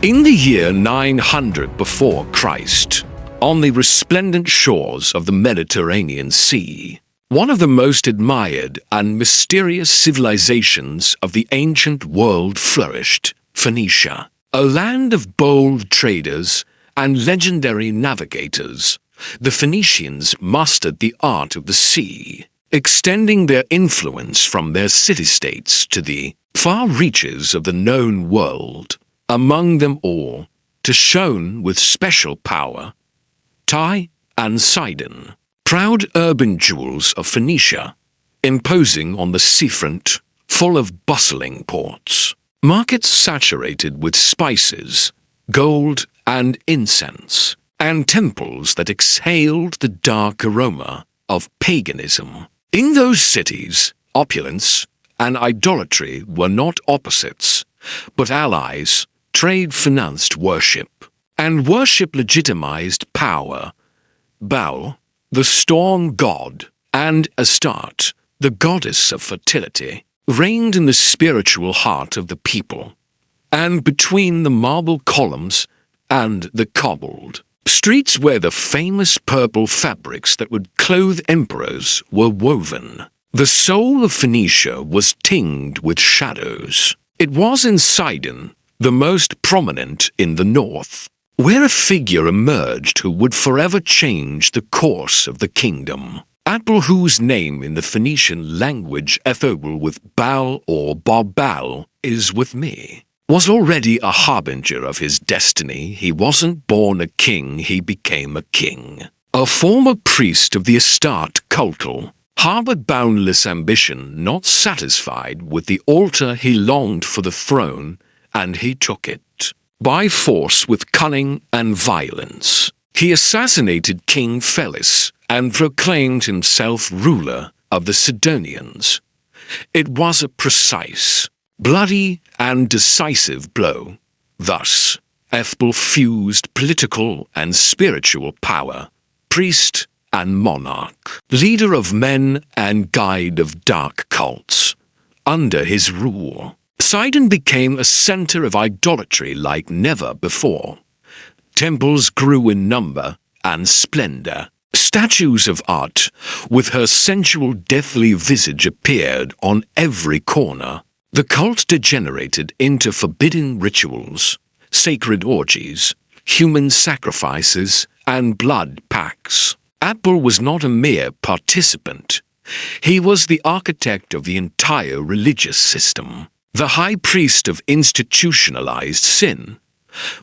In the year 900 before Christ, on the resplendent shores of the Mediterranean Sea, one of the most admired and mysterious civilizations of the ancient world flourished, Phoenicia. A land of bold traders and legendary navigators, the Phoenicians mastered the art of the sea, extending their influence from their city-states to the far reaches of the known world. Among them all, to shone with special power, Tyre and Sidon, proud urban jewels of Phoenicia, imposing on the seafront, full of bustling ports, markets saturated with spices, gold and incense, and temples that exhaled the dark aroma of paganism. In those cities, opulence and idolatry were not opposites, but allies. Trade financed worship, and worship legitimized power. Baal, the storm god, and Astarte, the goddess of fertility, reigned in the spiritual heart of the people, and between the marble columns and the cobbled streets where the famous purple fabrics that would clothe emperors were woven, the soul of Phoenicia was tinged with shadows. It was in Sidon, the most prominent in the north, where a figure emerged who would forever change the course of the kingdom. Atbal, whose name in the Phoenician language ethobal with Baal or Baal is with me, was already a harbinger of his destiny. He wasn't born a king, he became a king. A former priest of the Astarte cultus, harbored boundless ambition, not satisfied with the altar he longed for the throne, and he took it. By force with cunning and violence, he assassinated King Felis and proclaimed himself ruler of the Sidonians. It was a precise, bloody, and decisive blow. Thus, Ethbal fused political and spiritual power, priest and monarch, leader of men and guide of dark cults. Under his rule, Sidon became a center of idolatry like never before. Temples grew in number and splendor. Statues of art with her sensual deathly visage appeared on every corner. The cult degenerated into forbidden rituals, sacred orgies, human sacrifices, and blood pacts. Atbal was not a mere participant. He was the architect of the entire religious system, the high priest of institutionalized sin.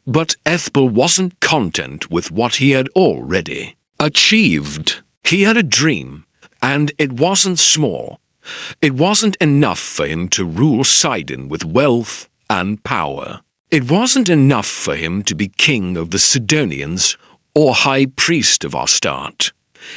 But Ethbal wasn't content with what he had already achieved. He had a dream, and it wasn't small. It wasn't enough for him to rule Sidon with wealth and power. It wasn't enough for him to be king of the Sidonians or high priest of Astarte.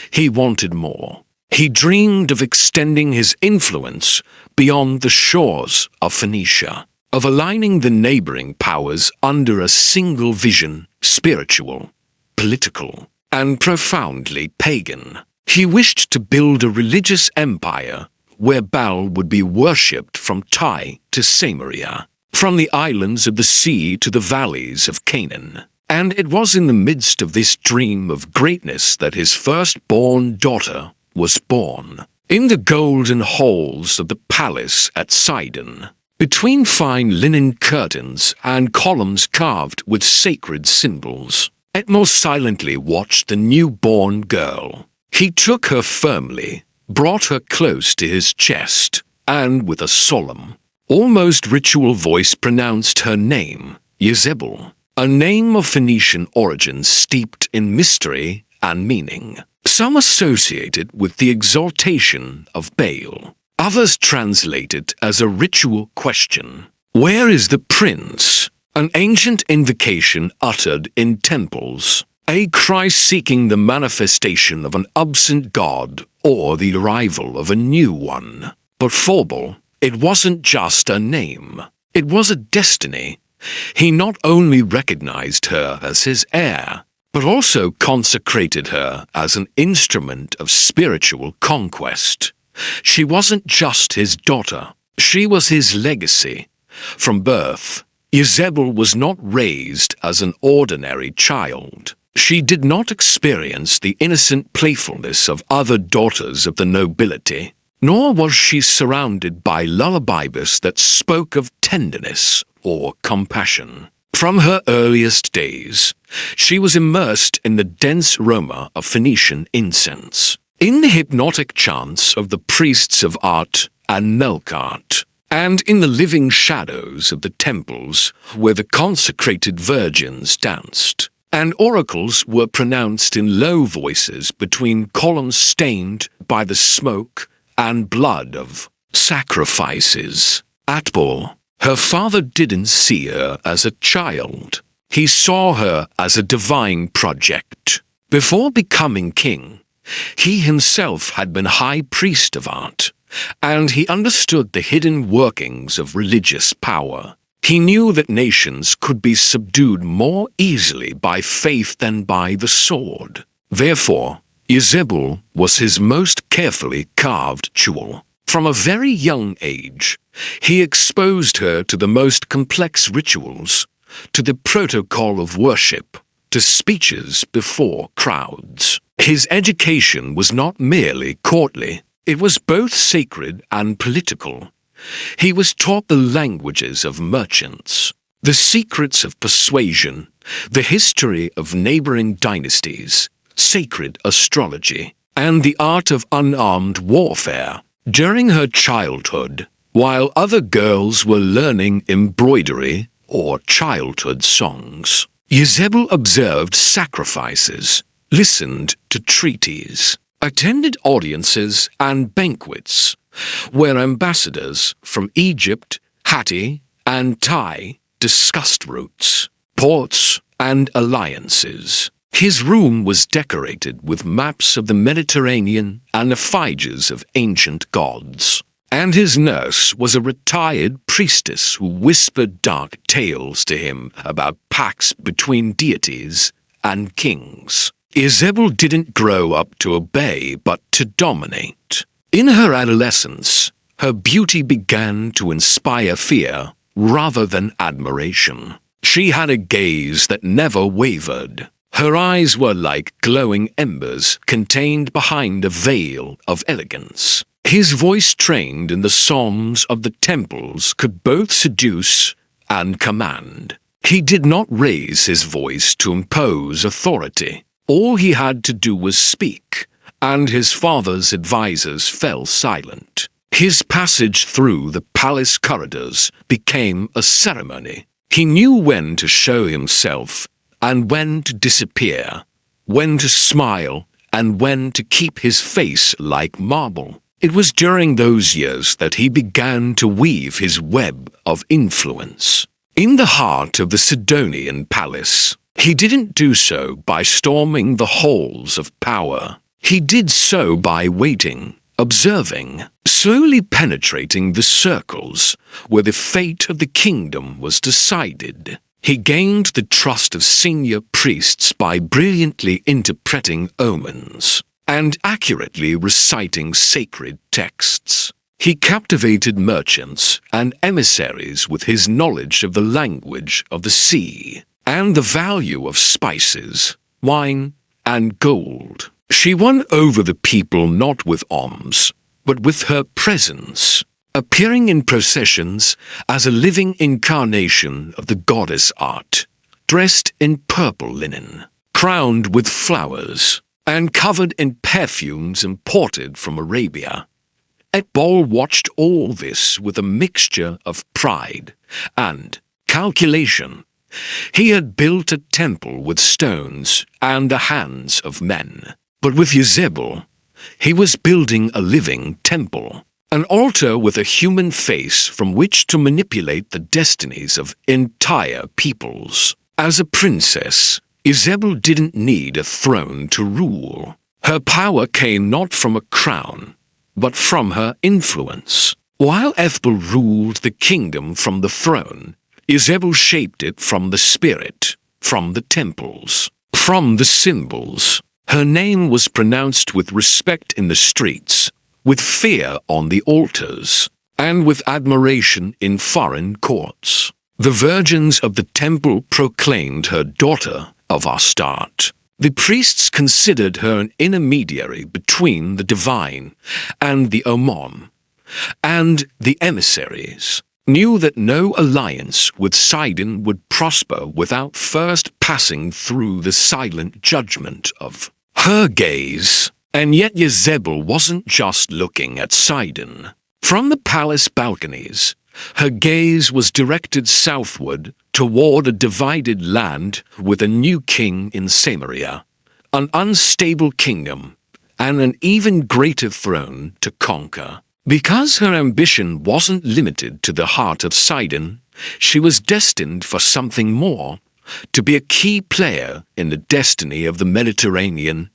He wanted more. He dreamed of extending his influence beyond the shores of Phoenicia, of aligning the neighboring powers under a single vision, spiritual, political, and profoundly pagan. He wished to build a religious empire where Baal would be worshipped from Tyre to Samaria, from the islands of the sea to the valleys of Canaan. And it was in the midst of this dream of greatness that his firstborn daughter was born. In the golden halls of the palace at Sidon, between fine linen curtains and columns carved with sacred symbols, Atbal silently watched the newborn girl. He took her firmly, brought her close to his chest, and with a solemn, almost ritual voice pronounced her name, Jezebel, a name of Phoenician origin steeped in mystery and meaning. Some associate it with the exaltation of Baal. Others translate it as a ritual question. Where is the prince? An ancient invocation uttered in temples. A cry seeking the manifestation of an absent god or the arrival of a new one. But for Baal, it wasn't just a name. It was a destiny. He not only recognized her as his heir, but also consecrated her as an instrument of spiritual conquest. She wasn't just his daughter. She was his legacy, from birth Jezebel was not raised as an ordinary child. She did not experience the innocent playfulness of other daughters of the nobility, nor was she surrounded by lullabies that spoke of tenderness or compassion. From her earliest days, she was immersed in the dense aroma of Phoenician incense, in the hypnotic chants of the priests of Art and Melkart, and in the living shadows of the temples where the consecrated virgins danced, and oracles were pronounced in low voices between columns stained by the smoke and blood of sacrifices. At Baal, her father didn't see her as a child. He saw her as a divine project. Before becoming king, he himself had been high priest of Art, and he understood the hidden workings of religious power. He knew that nations could be subdued more easily by faith than by the sword. Therefore, Jezebel was his most carefully carved jewel. From a very young age, he exposed her to the most complex rituals, to the protocol of worship, to speeches before crowds. His education was not merely courtly, it was both sacred and political. He was taught the languages of merchants, the secrets of persuasion, the history of neighboring dynasties, sacred astrology, and the art of unarmed warfare. During her childhood, while other girls were learning embroidery or childhood songs, Jezebel observed sacrifices, listened to treaties, attended audiences and banquets, where ambassadors from Egypt, Hatti, and Tai discussed routes, ports, and alliances. His room was decorated with maps of the Mediterranean and effigies of ancient gods, and his nurse was a retired priestess who whispered dark tales to him about pacts between deities and kings. Jezebel didn't grow up to obey but to dominate. In her adolescence, her beauty began to inspire fear rather than admiration. She had a gaze that never wavered. Her eyes were like glowing embers contained behind a veil of elegance. His voice, trained in the songs of the temples, could both seduce and command. He did not raise his voice to impose authority. All he had to do was speak, and his father's advisors fell silent. His passage through the palace corridors became a ceremony. He knew when to show himself and when to disappear, when to smile and when to keep his face like marble. It was during those years that he began to weave his web of influence. In the heart of the Sidonian palace, he didn't do so by storming the halls of power. He did so by waiting, observing, slowly penetrating the circles where the fate of the kingdom was decided. He gained the trust of senior priests by brilliantly interpreting omens and accurately reciting sacred texts. He captivated merchants and emissaries with his knowledge of the language of the sea and the value of spices, wine, and gold. She won over the people not with alms, but with her presence, appearing in processions as a living incarnation of the goddess Art, dressed in purple linen, crowned with flowers, and covered in perfumes imported from Arabia. Baal watched all this with a mixture of pride and calculation. He had built a temple with stones and the hands of men. But with Jezebel, he was building a living temple, an altar with a human face from which to manipulate the destinies of entire peoples. As a princess, Jezebel didn't need a throne to rule. Her power came not from a crown, but from her influence. While Ethbal ruled the kingdom from the throne, Jezebel shaped it from the spirit, from the temples, from the symbols. Her name was pronounced with respect in the streets, with fear on the altars, and with admiration in foreign courts. The virgins of the temple proclaimed her daughter of Astarte. The priests considered her an intermediary between the divine and the Omon, and the emissaries knew that no alliance with Sidon would prosper without first passing through the silent judgment of her gaze. And yet Jezebel wasn't just looking at Sidon. From the palace balconies, her gaze was directed southward toward a divided land with a new king in Samaria, an unstable kingdom, and an even greater throne to conquer. Because her ambition wasn't limited to the heart of Sidon, she was destined for something more, to be a key player in the destiny of the Mediterranean,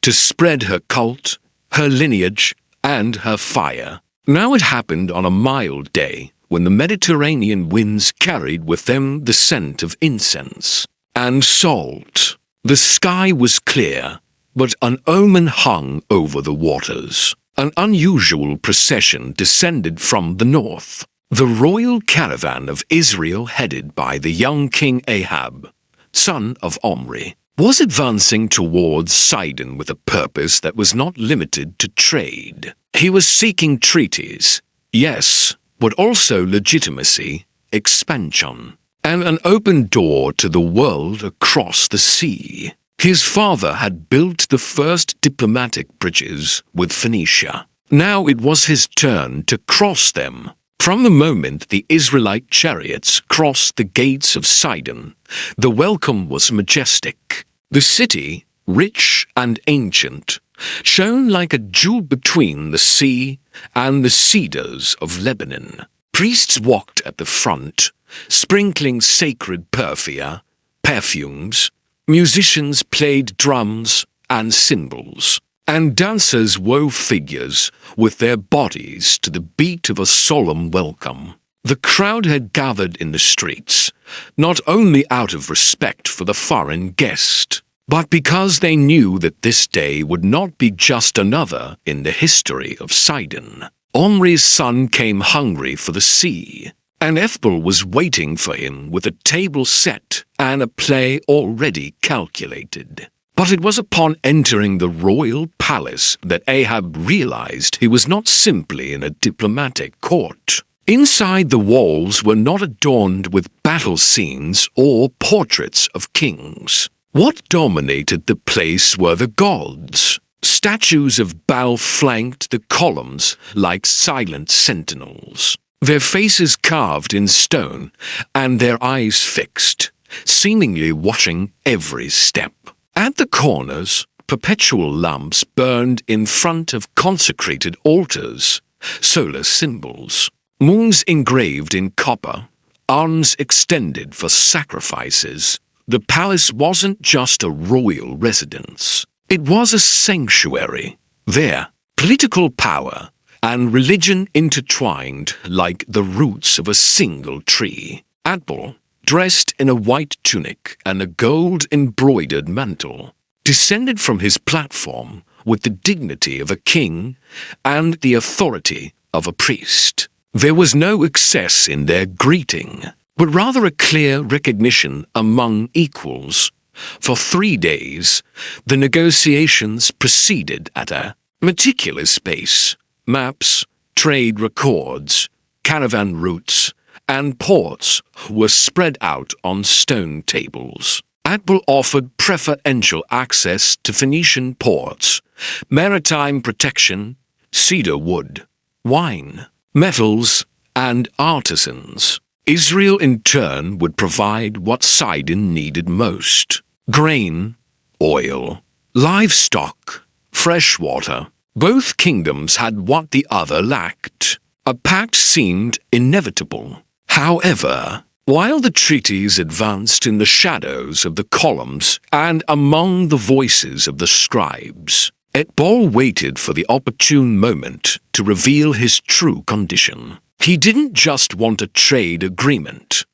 to spread her cult, her lineage, and her fire. Now it happened on a mild day, when the Mediterranean winds carried with them the scent of incense and salt. The sky was clear, but an omen hung over the waters. An unusual procession descended from the north. The royal caravan of Israel, headed by the young King Ahab, son of Omri, was advancing towards Sidon with a purpose that was not limited to trade. He was seeking treaties, yes, but also legitimacy, expansion, and an open door to the world across the sea. His father had built the first diplomatic bridges with Phoenicia. Now it was his turn to cross them. From the moment the Israelite chariots crossed the gates of Sidon, the welcome was majestic. The city, rich and ancient, shone like a jewel between the sea and the cedars of Lebanon. Priests walked at the front, sprinkling sacred perfumes. Musicians played drums and cymbals, and dancers wove figures with their bodies to the beat of a solemn welcome. The crowd had gathered in the streets, not only out of respect for the foreign guest, but because they knew that this day would not be just another in the history of Sidon. Omri's son came hungry for the sea, and Ethbal was waiting for him with a table set and a play already calculated. But it was upon entering the royal palace that Ahab realized he was not simply in a diplomatic court. Inside, the walls were not adorned with battle scenes or portraits of kings. What dominated the place were the gods. Statues of Baal flanked the columns like silent sentinels, their faces carved in stone and their eyes fixed, seemingly watching every step. At the corners, perpetual lamps burned in front of consecrated altars, solar symbols, moons engraved in copper, arms extended for sacrifices. The palace wasn't just a royal residence. It was a sanctuary. There, political power and religion intertwined like the roots of a single tree. Ethbal, dressed in a white tunic and a gold-embroidered mantle, descended from his platform with the dignity of a king and the authority of a priest. There was no excess in their greeting, but rather a clear recognition among equals. For 3 days, the negotiations proceeded at a meticulous pace. Maps, trade records, caravan routes, and ports were spread out on stone tables. Ethbal offered preferential access to Phoenician ports, maritime protection, cedar wood, wine, metals, and artisans. Israel in turn would provide what Sidon needed most: grain, oil, livestock, fresh water. Both kingdoms had what the other lacked. A pact seemed inevitable. However, while the treaties advanced in the shadows of the columns and among the voices of the scribes, Ethbal waited for the opportune moment to reveal his true condition. He didn't just want a trade agreement.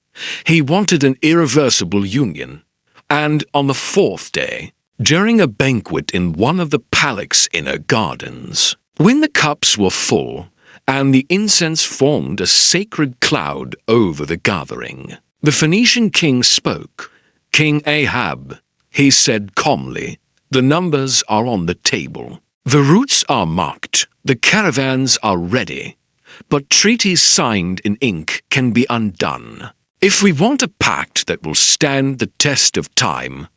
He wanted an irreversible union. And on the 4th day, during a banquet in one of the palace's inner gardens, when the cups were full and the incense formed a sacred cloud over the gathering, The Phoenician king spoke. King Ahab, he said calmly, the numbers are on the table. The routes are marked, the caravans are ready, but treaties signed in ink can be undone. If we want a pact that will stand the test of time,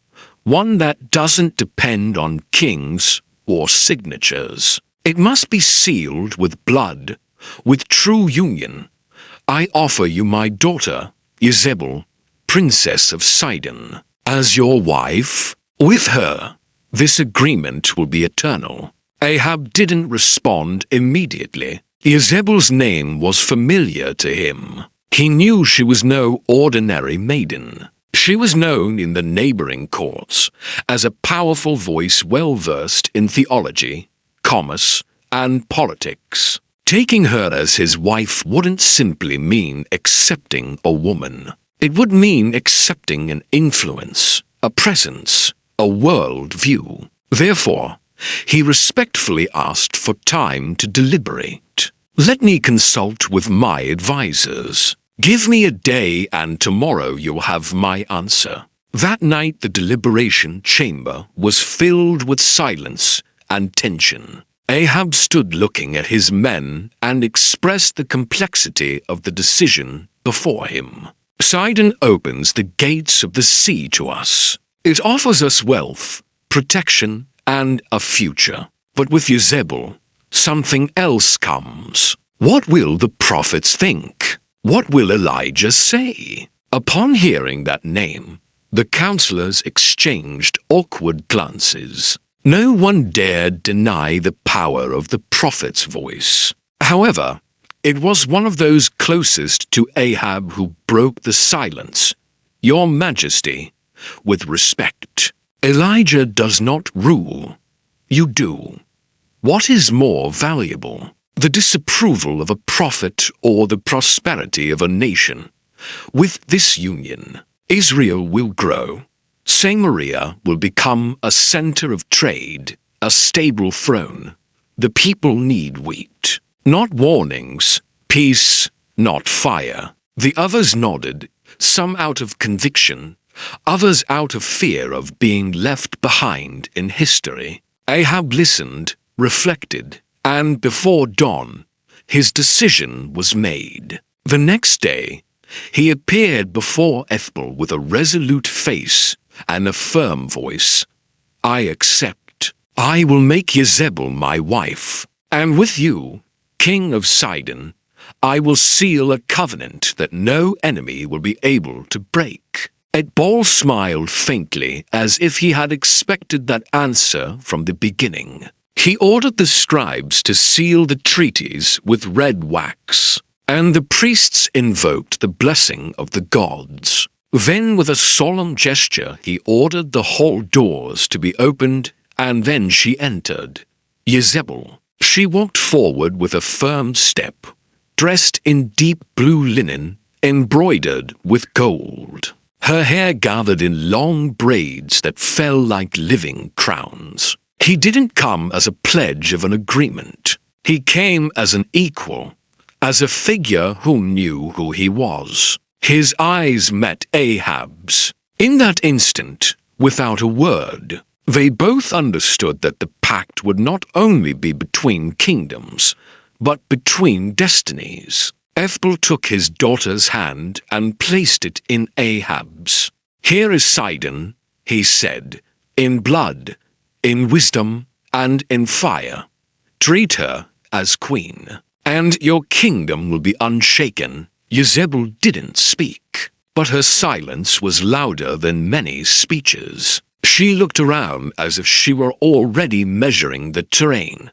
one that doesn't depend on kings or signatures, it must be sealed with blood, with true union. I offer you my daughter, Jezebel, Princess of Sidon, as your wife. With her, this agreement will be eternal. Ahab didn't respond immediately. Jezebel's name was familiar to him. He knew she was no ordinary maiden. She was known in the neighboring courts as a powerful voice well-versed in theology, commerce, and politics. Taking her as his wife wouldn't simply mean accepting a woman. It would mean accepting an influence, a presence, a world view. Therefore, he respectfully asked for time to deliberate. Let me consult with my advisors. Give me a day and tomorrow you'll have my answer. That night the deliberation chamber was filled with silence and tension. Ahab stood looking at his men and expressed the complexity of the decision before him. Sidon opens the gates of the sea to us. It offers us wealth, protection, and a future. But with Jezebel, something else comes. What will the prophets think? What will Elijah say? Upon hearing that name, the counselors exchanged awkward glances. No one dared deny the power of the prophet's voice. However, it was one of those closest to Ahab who broke the silence. Your Majesty, with respect, Elijah does not rule. You do. What is more valuable? The disapproval of a prophet or the prosperity of a nation? With this union, Israel will grow. Samaria will become a center of trade, a stable throne. The people need wheat, not warnings, peace, not fire. The others nodded, some out of conviction, others out of fear of being left behind in history. Ahab listened, reflected, and before dawn, his decision was made. The next day, he appeared before Ethbel with a resolute face and a firm voice. I accept. I will make Jezebel my wife, and with you, King of Sidon, I will seal a covenant that no enemy will be able to break. Baal smiled faintly as if he had expected that answer from the beginning. He ordered the scribes to seal the treaties with red wax, and the priests invoked the blessing of the gods. Then with a solemn gesture he ordered the hall doors to be opened, and then she entered. Jezebel. She walked forward with a firm step, dressed in deep blue linen, embroidered with gold. Her hair gathered in long braids that fell like living crowns. He didn't come as a pledge of an agreement. He came as an equal, as a figure who knew who he was. His eyes met Ahab's. In that instant, without a word, they both understood that the pact would not only be between kingdoms, but between destinies. Ethbel took his daughter's hand and placed it in Ahab's. Here is Sidon, he said, in blood, in wisdom, and in fire. Treat her as queen, and your kingdom will be unshaken. Jezebel didn't speak, but her silence was louder than many speeches. She looked around as if she were already measuring the terrain.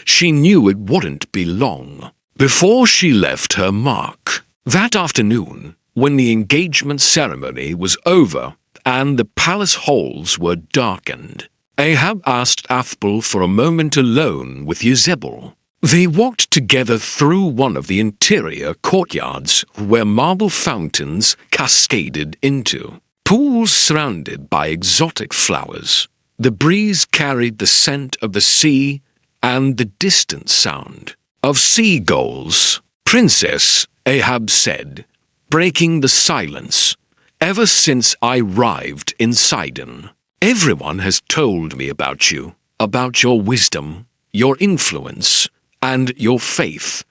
She knew it wouldn't be long before she left her mark. That afternoon, when the engagement ceremony was over and the palace halls were darkened, Ahab asked Ethbel for a moment alone with Jezebel. They walked together through one of the interior courtyards where marble fountains cascaded into pools surrounded by exotic flowers. The breeze carried the scent of the sea and the distant sound of seagulls. Princess, Ahab said, breaking the silence. Ever since I arrived in Sidon, everyone has told me about you, about your wisdom, your influence, and your faith.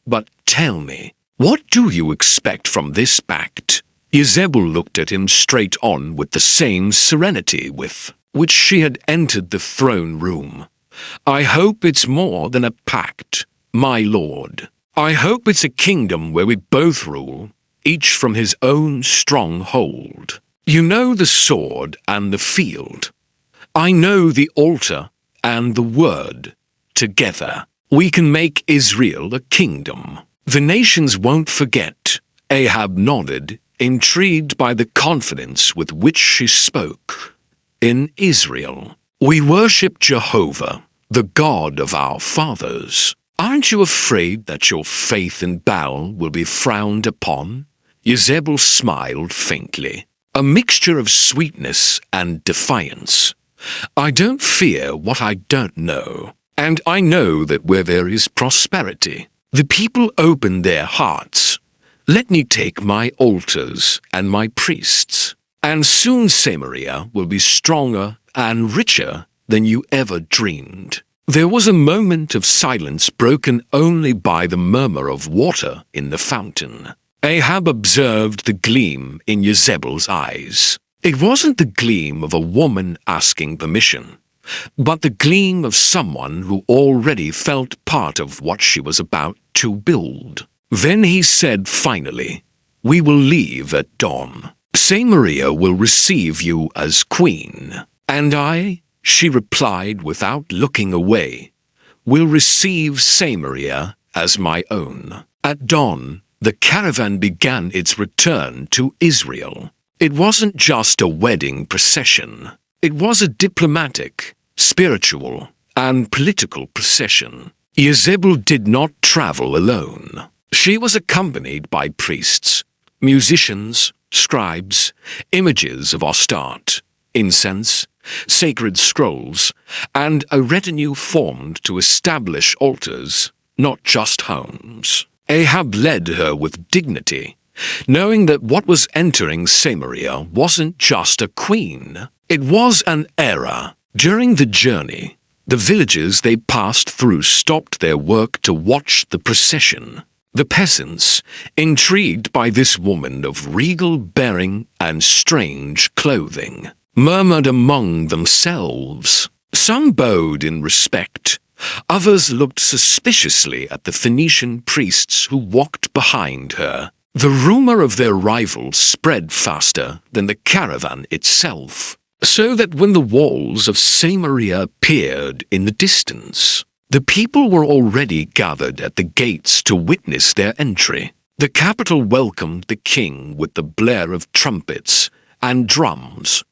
But tell me, what do you expect from this pact? Jezebel looked at him straight on with the same serenity with which she had entered the throne room. I hope it's more than a pact, my lord. I hope it's a kingdom where we both rule, each from his own stronghold. You know the sword and the field. I know the altar and the word. Together, we can make Israel a kingdom. The nations won't forget. Ahab nodded, intrigued by the confidence with which she spoke. In Israel, we worship Jehovah, the God of our fathers. Aren't you afraid that your faith in Baal will be frowned upon? Jezebel smiled faintly, a mixture of sweetness and defiance. I don't fear what I don't know, and I know that where there is prosperity, the people open their hearts. Let me take my altars and my priests, and soon Samaria will be stronger and richer than you ever dreamed. There was a moment of silence broken only by the murmur of water in the fountain. Ahab observed the gleam in Jezebel's eyes. It wasn't the gleam of a woman asking permission, but the gleam of someone who already felt part of what she was about to build. Then he said finally, "We will leave at dawn. Samaria will receive you as queen, and I," she replied without looking away, "will receive Samaria as my own." At dawn, the caravan began its return to Israel. It wasn't just a wedding procession. It was a diplomatic, spiritual, and political procession. Jezebel did not travel alone. She was accompanied by priests, musicians, scribes, images of Astarte, incense, sacred scrolls, and a retinue formed to establish altars, not just homes. Ahab led her with dignity, knowing that what was entering Samaria wasn't just a queen. It was an era. During the journey, the villages they passed through stopped their work to watch the procession. The peasants, intrigued by this woman of regal bearing and strange clothing, murmured among themselves. Some bowed in respect. Others looked suspiciously at the Phoenician priests who walked behind her. The rumor of their arrival spread faster than the caravan itself, so that when the walls of Samaria appeared in the distance, the people were already gathered at the gates to witness their entry. The capital welcomed the king with the blare of trumpets and drums.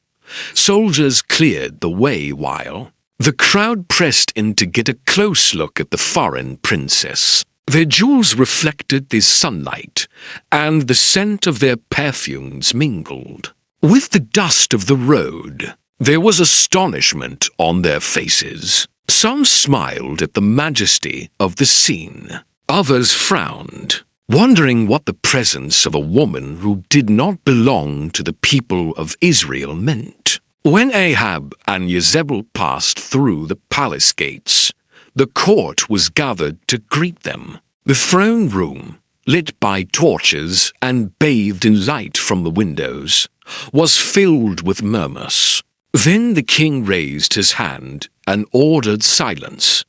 Soldiers cleared the way while the crowd pressed in to get a close look at the foreign princess. Their jewels reflected the sunlight, and the scent of their perfumes mingled with the dust of the road. There was astonishment on their faces. Some smiled at the majesty of the scene. Others frowned, wondering what the presence of a woman who did not belong to the people of Israel meant. When Ahab and Jezebel passed through the palace gates, the court was gathered to greet them. The throne room, lit by torches and bathed in light from the windows, was filled with murmurs. Then the king raised his hand and ordered silence.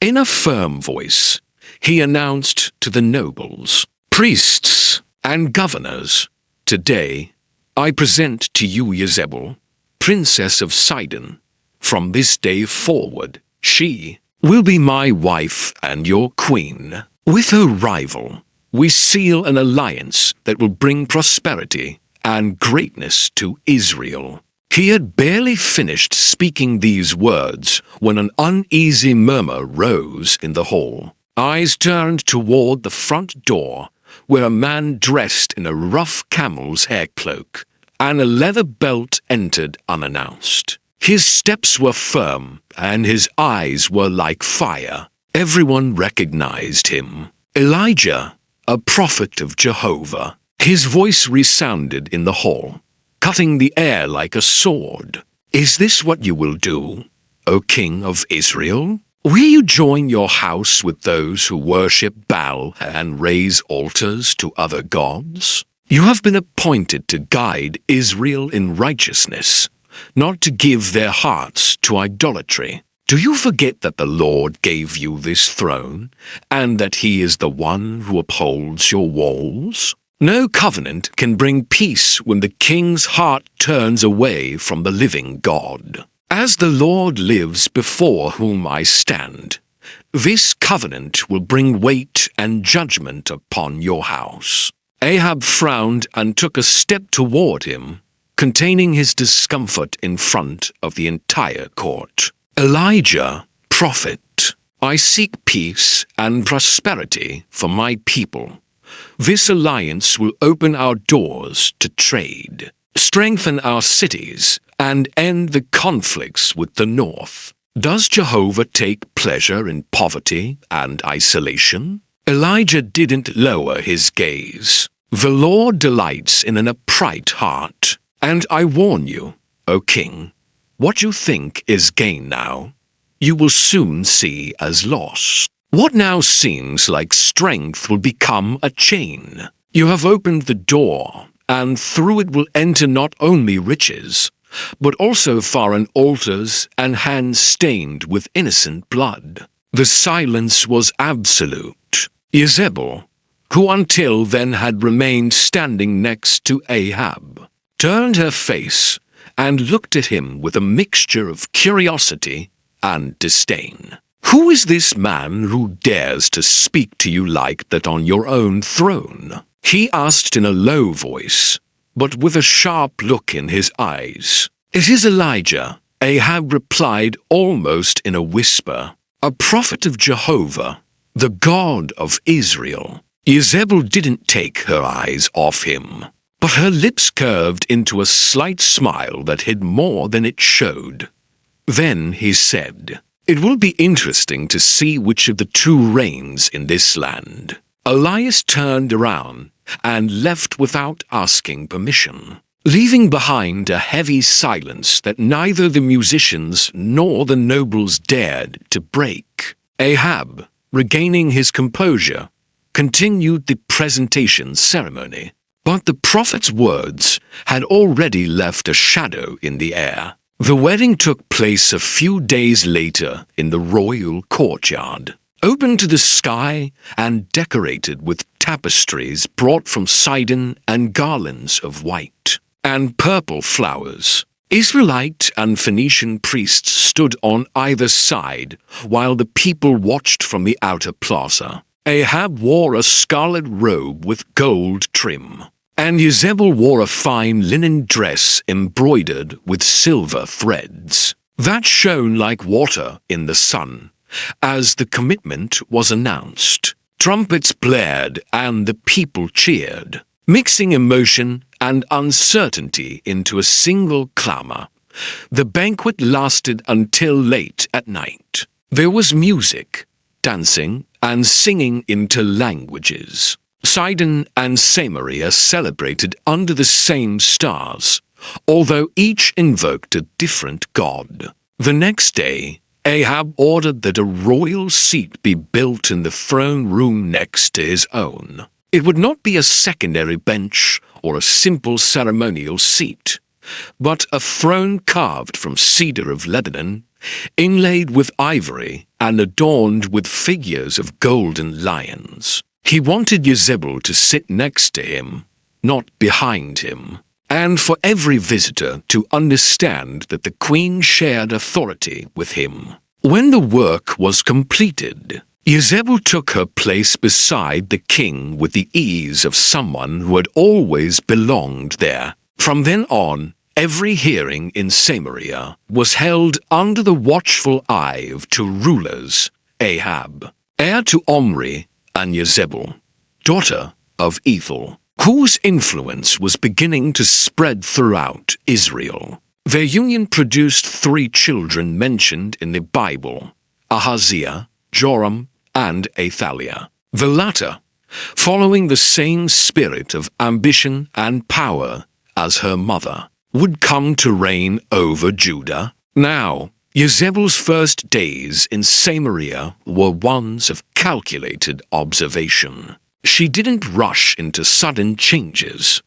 In a firm voice, he announced to the nobles, priests, and governors, "Today, I present to you Jezebel, Princess of Sidon. From this day forward, she will be my wife and your queen. With her rival, we seal an alliance that will bring prosperity and greatness to Israel." He had barely finished speaking these words when an uneasy murmur rose in the hall. Eyes turned toward the front door, where a man dressed in a rough camel's hair cloak and a leather belt entered unannounced. His steps were firm, and his eyes were like fire. Everyone recognized him. Elijah, a prophet of Jehovah. His voice resounded in the hall, cutting the air like a sword. "Is this what you will do, O King of Israel? Will you join your house with those who worship Baal and raise altars to other gods? You have been appointed to guide Israel in righteousness, not to give their hearts to idolatry. Do you forget that the Lord gave you this throne, and that He is the one who upholds your walls? No covenant can bring peace when the king's heart turns away from the living God. As the Lord lives before whom I stand, this covenant will bring weight and judgment upon your house." Ahab frowned and took a step toward him, containing his discomfort in front of the entire court. "Elijah, prophet, I seek peace and prosperity for my people. This alliance will open our doors to trade, strengthen our cities, and end the conflicts with the north. Does Jehovah take pleasure in poverty and isolation?" Elijah didn't lower his gaze. "The Lord delights in an upright heart, and I warn you, O king, what you think is gain now, you will soon see as loss. What now seems like strength will become a chain. You have opened the door, and through it will enter not only riches, but also foreign altars and hands stained with innocent blood." The silence was absolute. Jezebel, who until then had remained standing next to Ahab, turned her face and looked at him with a mixture of curiosity and disdain. "Who is this man who dares to speak to you like that on your own throne?" he asked in a low voice, but with a sharp look in his eyes. "It is Elijah," Ahab replied almost in a whisper, "a prophet of Jehovah, the God of Israel." Jezebel didn't take her eyes off him, but her lips curved into a slight smile that hid more than it showed. Then he said, "It will be interesting to see which of the two reigns in this land." Elias turned around and left without asking permission, leaving behind a heavy silence that neither the musicians nor the nobles dared to break. Ahab, regaining his composure, continued the presentation ceremony, but the prophet's words had already left a shadow in the air. The wedding took place a few days later in the royal courtyard, open to the sky and decorated with tapestries brought from Sidon and garlands of white and purple flowers. Israelite and Phoenician priests stood on either side while the people watched from the outer plaza. Ahab wore a scarlet robe with gold trim, and Jezebel wore a fine linen dress embroidered with silver threads that shone like water in the sun. As the commitment was announced, trumpets blared and the people cheered, mixing emotion and uncertainty into a single clamor. The banquet lasted until late at night. There was music, dancing, and singing into languages. Sidon and Samaria celebrated under the same stars, although each invoked a different god. The next day, Ahab ordered that a royal seat be built in the throne room next to his own. It would not be a secondary bench or a simple ceremonial seat, but a throne carved from cedar of Lebanon, inlaid with ivory and adorned with figures of golden lions. He wanted Jezebel to sit next to him, not behind him, and for every visitor to understand that the queen shared authority with him. When the work was completed, Jezebel took her place beside the king with the ease of someone who had always belonged there. From then on, every hearing in Samaria was held under the watchful eye of two rulers, Ahab, heir to Omri, and Jezebel, daughter of Ethel, whose influence was beginning to spread throughout Israel. Their union produced 3 children mentioned in the Bible: Ahaziah, Joram, and Athaliah. The latter, following the same spirit of ambition and power as her mother, would come to reign over Judah. Now, Jezebel's first days in Samaria were ones of calculated observation. She didn't rush into sudden changes,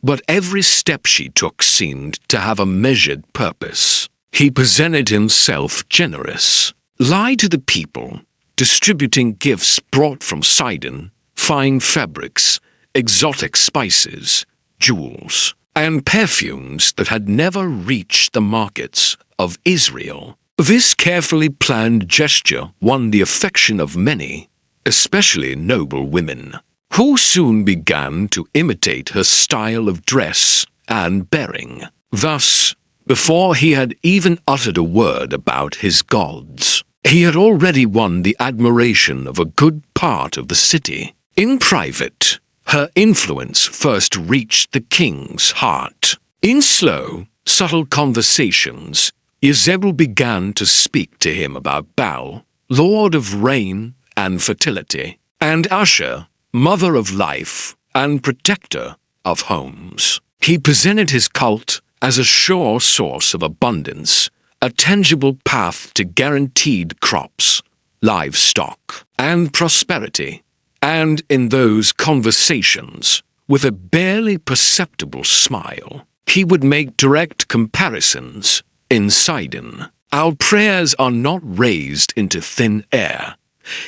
but every step she took seemed to have a measured purpose. He presented himself generous, lied to the people, distributing gifts brought from Sidon, fine fabrics, exotic spices, jewels, and perfumes that had never reached the markets of Israel. This carefully planned gesture won the affection of many, especially noble women, who soon began to imitate her style of dress and bearing. Thus, before he had even uttered a word about his gods, he had already won the admiration of a good part of the city. In private, her influence first reached the king's heart. In slow, subtle conversations, Jezebel began to speak to him about Baal, lord of rain and fertility, and Asher, mother of life and protector of homes. He presented his cult as a sure source of abundance, a tangible path to guaranteed crops, livestock, and prosperity. And in those conversations, with a barely perceptible smile, he would make direct comparisons. In Sidon, our prayers are not raised into thin air.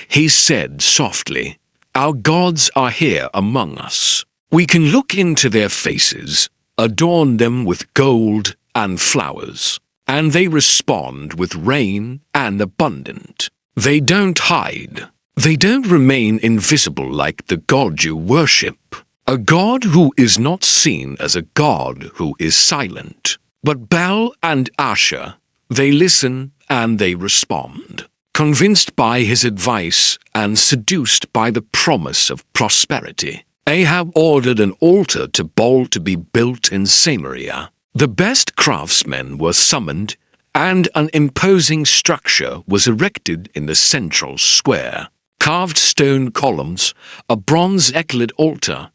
He said softly, our gods are here among us. We can look into their faces, adorn them with gold and flowers, and they respond with rain and abundant. They don't hide. They don't remain invisible like the God you worship, a God who is not seen as a God who is silent. But Baal and Asher, they listen and they respond. Convinced by his advice and seduced by the promise of prosperity, Ahab ordered an altar to Baal to be built in Samaria. The best craftsmen were summoned, and an imposing structure was erected in the central square. Carved stone columns, a bronze eclid altar,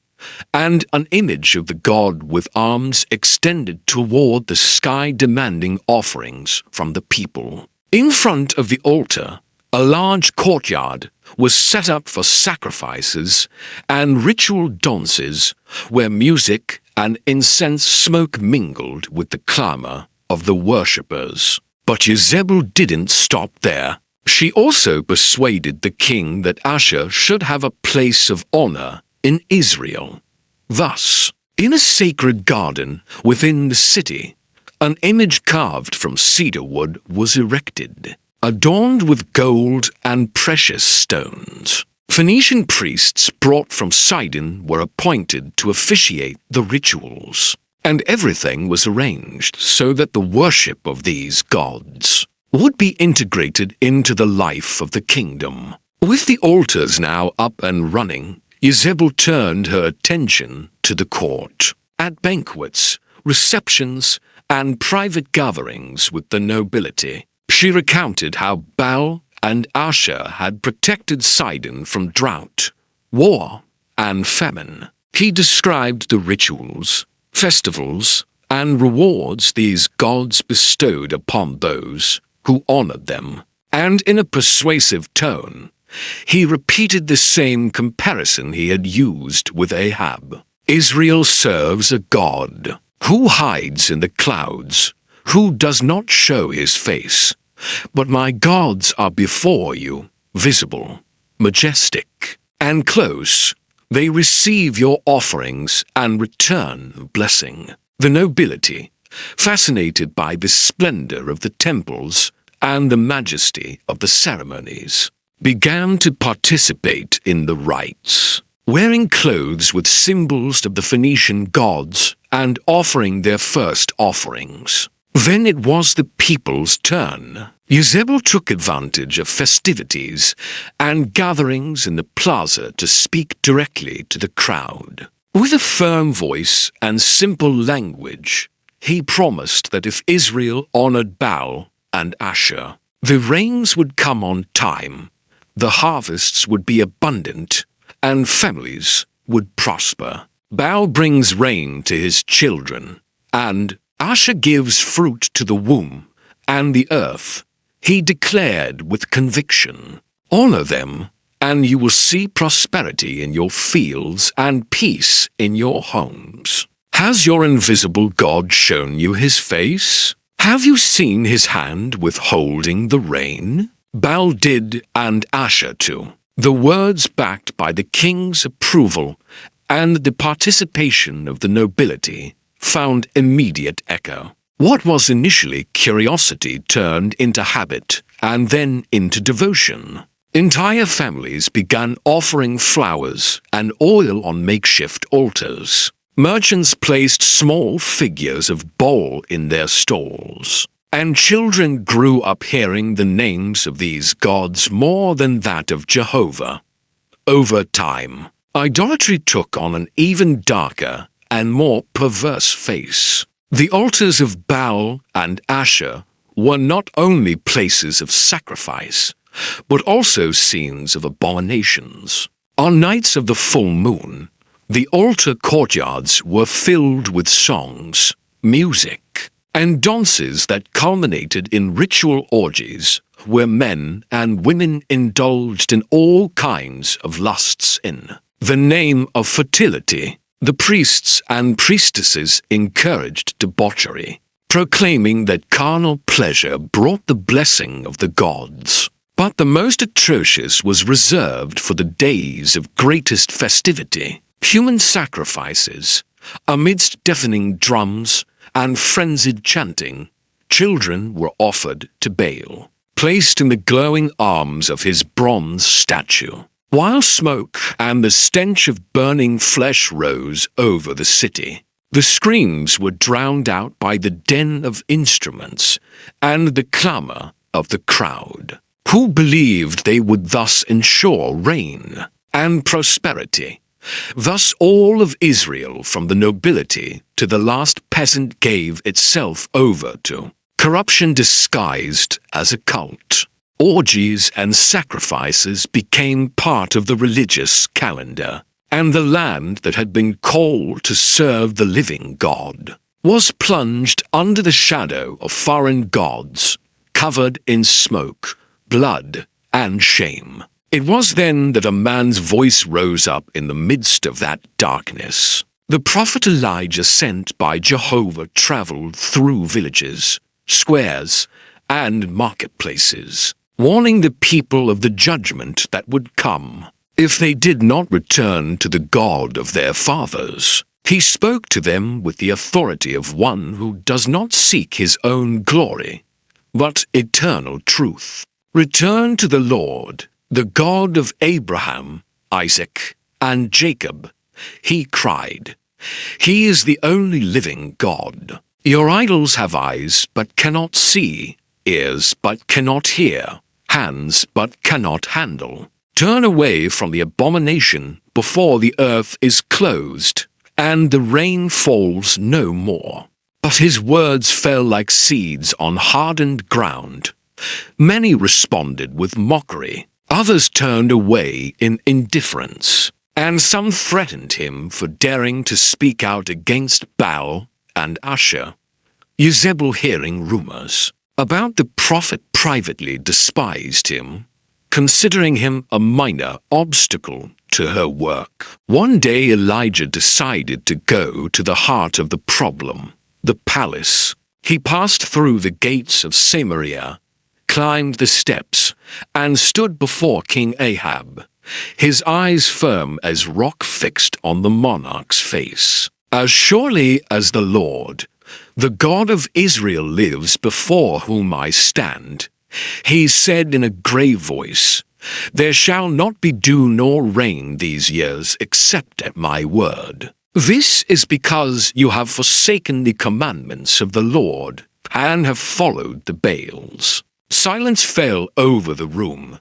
and an image of the god with arms extended toward the sky demanding offerings from the people. In front of the altar, a large courtyard was set up for sacrifices and ritual dances where music and incense smoke mingled with the clamor of the worshippers. But Jezebel didn't stop there. She also persuaded the king that Asher should have a place of honor in Israel. Thus, in a sacred garden within the city, an image carved from cedar wood was erected, adorned with gold and precious stones. Phoenician priests brought from Sidon were appointed to officiate the rituals, and everything was arranged so that the worship of these gods would be integrated into the life of the kingdom. With the altars now up and running, Jezebel turned her attention to the court. At banquets, receptions, and private gatherings with the nobility, she recounted how Baal and Asher had protected Sidon from drought, war, and famine. He described the rituals, festivals, and rewards these gods bestowed upon those who honored them, and in a persuasive tone, he repeated the same comparison he had used with Ahab. Israel serves a God who hides in the clouds, who does not show his face. But my gods are before you, visible, majestic, and close. They receive your offerings and return blessing. The nobility, fascinated by the splendor of the temples and the majesty of the ceremonies, began to participate in the rites, wearing clothes with symbols of the Phoenician gods and offering their first offerings. Then it was the people's turn. Jezebel took advantage of festivities and gatherings in the plaza to speak directly to the crowd. With a firm voice and simple language, he promised that if Israel honored Baal and Asher, the rains would come on time, the harvests would be abundant, and families would prosper. Baal brings rain to his children, and Asher gives fruit to the womb and the earth. He declared with conviction, "Honor them, and you will see prosperity in your fields and peace in your homes." Has your invisible God shown you his face? Have you seen his hand withholding the rain? Baal did, and Asher too. The words backed by the king's approval and the participation of the nobility found immediate echo. What was initially curiosity turned into habit and then into devotion. Entire families began offering flowers and oil on makeshift altars. Merchants placed small figures of Baal in their stalls, and children grew up hearing the names of these gods more than that of Jehovah. Over time, idolatry took on an even darker and more perverse face. The altars of Baal and Asher were not only places of sacrifice, but also scenes of abominations. On nights of the full moon, the altar courtyards were filled with songs, music, and dances that culminated in ritual orgies where men and women indulged in all kinds of lusts in the name of fertility. The priests and priestesses encouraged debauchery, proclaiming that carnal pleasure brought the blessing of the gods. But the most atrocious was reserved for the days of greatest festivity. Human sacrifices, amidst deafening drums and frenzied chanting, children were offered to Baal, placed in the glowing arms of his bronze statue. While smoke and the stench of burning flesh rose over the city, the screams were drowned out by the din of instruments and the clamor of the crowd, who believed they would thus ensure rain and prosperity. Thus all of Israel, from the nobility to the last peasant, gave itself over to corruption disguised as a cult. Orgies and sacrifices became part of the religious calendar, and the land that had been called to serve the living God was plunged under the shadow of foreign gods, covered in smoke, blood, and shame. It was then that a man's voice rose up in the midst of that darkness. The prophet Elijah, sent by Jehovah, traveled through villages, squares, and marketplaces, warning the people of the judgment that would come if they did not return to the God of their fathers. He spoke to them with the authority of one who does not seek his own glory, but eternal truth. Return to the Lord, the God of Abraham, Isaac, and Jacob, he cried. He is the only living God. Your idols have eyes but cannot see, ears but cannot hear, hands but cannot handle. Turn away from the abomination before the earth is closed, and the rain falls no more. But his words fell like seeds on hardened ground. Many responded with mockery. Others turned away in indifference, and some threatened him for daring to speak out against Baal and Asher. Jezebel, hearing rumors about the prophet, privately despised him, considering him a minor obstacle to her work. One day Elijah decided to go to the heart of the problem, the palace. He passed through the gates of Samaria, climbed the steps, and stood before King Ahab, his eyes firm as rock fixed on the monarch's face. As surely as the Lord, the God of Israel, lives before whom I stand, he said in a grave voice, there shall not be dew nor rain these years except at my word. This is because you have forsaken the commandments of the Lord and have followed the Baals. Silence fell over the room.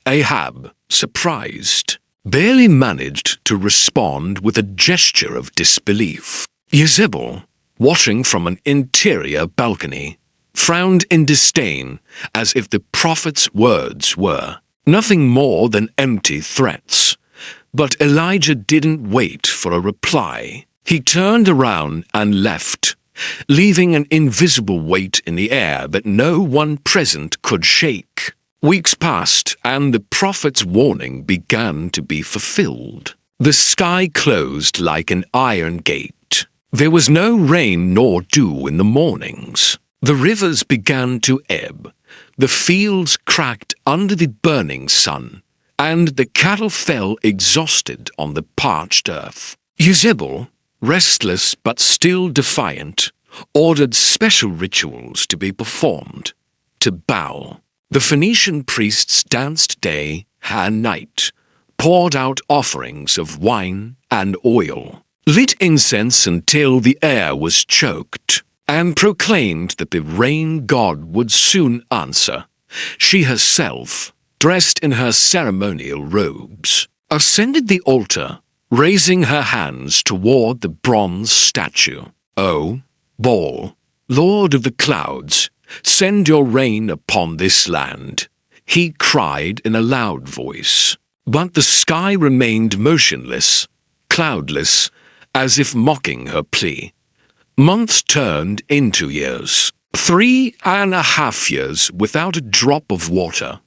Ahab, surprised, barely managed to respond with a gesture of disbelief. Jezebel, watching from an interior balcony, frowned in disdain as if the prophet's words were nothing more than empty threats. But Elijah didn't wait for a reply. He turned around and left, leaving an invisible weight in the air that no one present could shake. Weeks passed, and the prophet's warning began to be fulfilled. The sky closed like an iron gate. There was no rain nor dew in the mornings. The rivers began to ebb. The fields cracked under the burning sun, and the cattle fell exhausted on the parched earth. Jezebel, restless but still defiant, ordered special rituals to be performed to Baal. The Phoenician priests danced day and night, poured out offerings of wine and oil, lit incense until the air was choked, and proclaimed that the rain god would soon answer. She herself, dressed in her ceremonial robes, ascended the altar, raising her hands toward the bronze statue. "O Baal, Lord of the clouds, send your rain upon this land," he cried in a loud voice. But the sky remained motionless, cloudless, as if mocking her plea. Months turned into years. 3.5 years without a drop of water.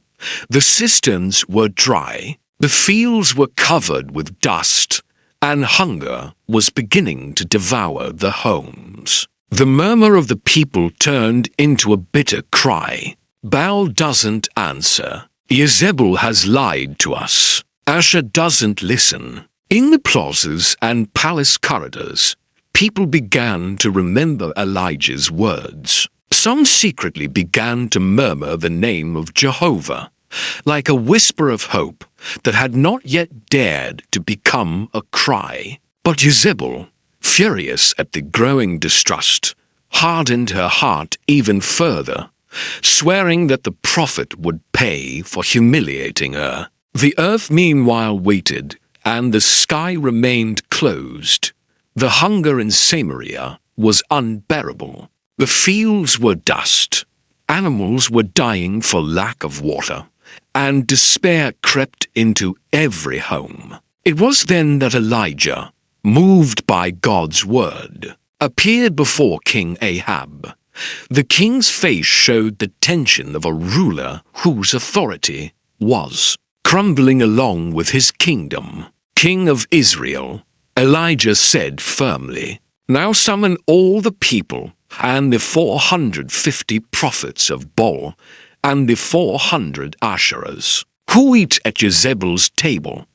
The cisterns were dry, the fields were covered with dust, and hunger was beginning to devour the homes. The murmur of the people turned into a bitter cry. "Baal doesn't answer. Jezebel has lied to us. Asher doesn't listen." In the plazas and palace corridors, people began to remember Elijah's words. Some secretly began to murmur the name of Jehovah, like a whisper of hope that had not yet dared to become a cry. But Jezebel, furious at the growing distrust, hardened her heart even further, swearing that the prophet would pay for humiliating her. The earth meanwhile waited, and the sky remained closed. The hunger in Samaria was unbearable. The fields were dust, animals were dying for lack of water, and despair crept into every home. It was then that Elijah, moved by God's word, appeared before King Ahab. The king's face showed the tension of a ruler whose authority was crumbling along with his kingdom. "King of Israel," Elijah said firmly, "now summon all the people and the 450 prophets of Baal and the 400 Asherahs who eat at Jezebel's table.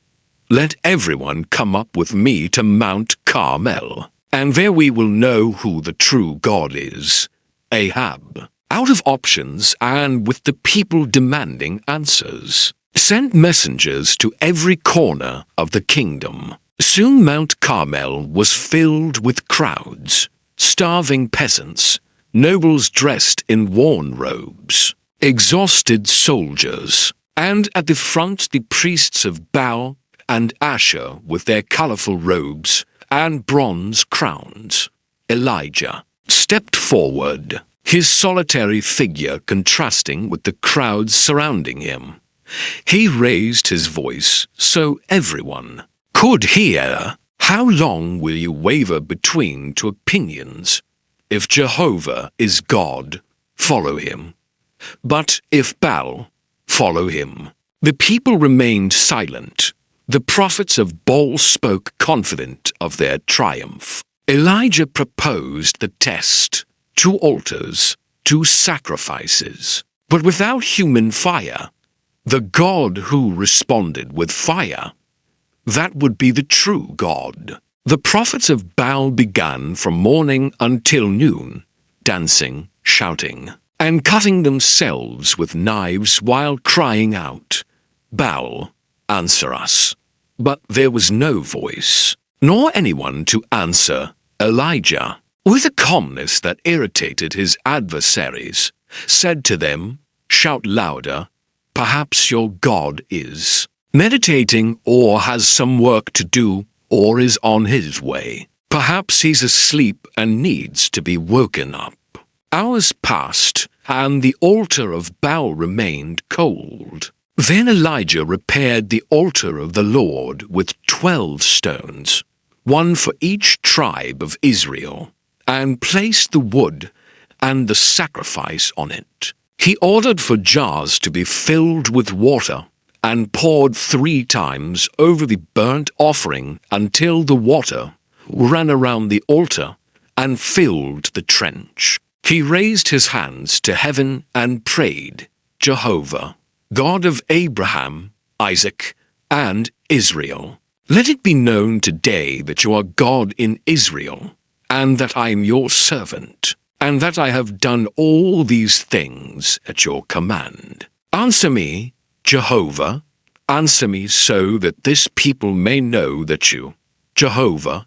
Let everyone come up with me to Mount Carmel, and there we will know who the true God is." Ahab, out of options and with the people demanding answers, sent messengers to every corner of the kingdom. Soon Mount Carmel was filled with crowds, starving peasants, nobles dressed in worn robes, exhausted soldiers, and at the front the priests of Baal and Asher with their colorful robes and bronze crowns. Elijah stepped forward, his solitary figure contrasting with the crowds surrounding him. He raised his voice so everyone could hear. "How long will you waver between two opinions? If Jehovah is God, follow him. But if Baal, follow him." The people remained silent. The prophets of Baal spoke confident of their triumph. Elijah proposed the test: 2 altars, 2 sacrifices, but without human fire. The God who responded with fire, that would be the true God. The prophets of Baal began from morning until noon, dancing, shouting, and cutting themselves with knives while crying out, "Baal, answer us." But there was no voice, nor anyone to answer. Elijah, with a calmness that irritated his adversaries, said to them, "Shout louder. Perhaps your God is meditating or has some work to do or is on his way. Perhaps he's asleep and needs to be woken up." Hours passed, and the altar of Baal remained cold. Then Elijah repaired the altar of the Lord with 12 stones, one for each tribe of Israel, and placed the wood and the sacrifice on it. He ordered for jars to be filled with water and poured 3 times over the burnt offering until the water ran around the altar and filled the trench. He raised his hands to heaven and prayed, "Jehovah, God of Abraham, Isaac, and Israel, let it be known today that you are God in Israel, and that I am your servant, and that I have done all these things at your command. Answer me, Jehovah, answer me so that this people may know that you, Jehovah,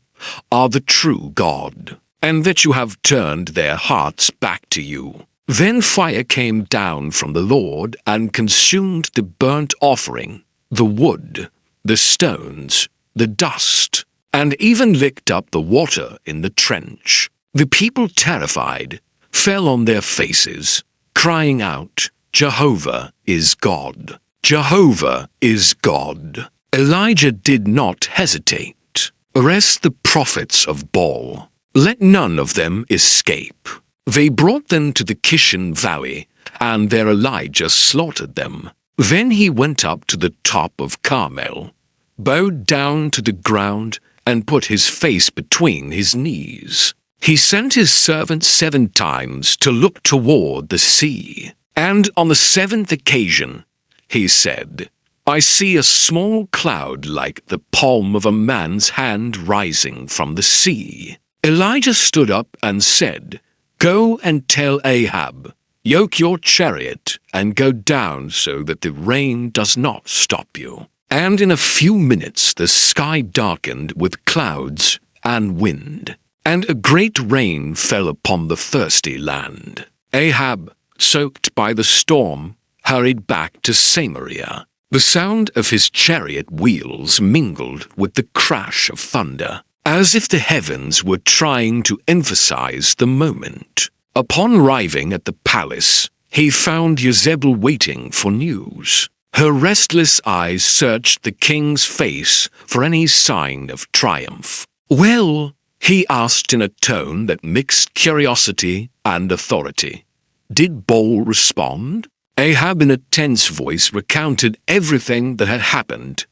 are the true God, and that you have turned their hearts back to you." Then fire came down from the Lord and consumed the burnt offering, the wood, the stones, the dust, and even licked up the water in the trench. The people, terrified, fell on their faces, crying out, "Jehovah is God! Jehovah is God!" Elijah did not hesitate. "Arrest the prophets of Baal. Let none of them escape." They brought them to the Kishon Valley, and there Elijah slaughtered them. Then he went up to the top of Carmel, bowed down to the ground, and put his face between his knees. He sent his servant 7 times to look toward the sea, and on the 7th occasion he said, "I see a small cloud like the palm of a man's hand rising from the sea." Elijah stood up and said, "Go and tell Ahab, yoke your chariot and go down so that the rain does not stop you." And in a few minutes the sky darkened with clouds and wind, and a great rain fell upon the thirsty land. Ahab, soaked by the storm, hurried back to Samaria. The sound of his chariot wheels mingled with the crash of thunder, as if the heavens were trying to emphasize the moment. Upon arriving at the palace, he found Jezebel waiting for news. Her restless eyes searched the king's face for any sign of triumph. "Well," he asked in a tone that mixed curiosity and authority, "did Baal respond?" Ahab in a tense voice recounted everything that had happened,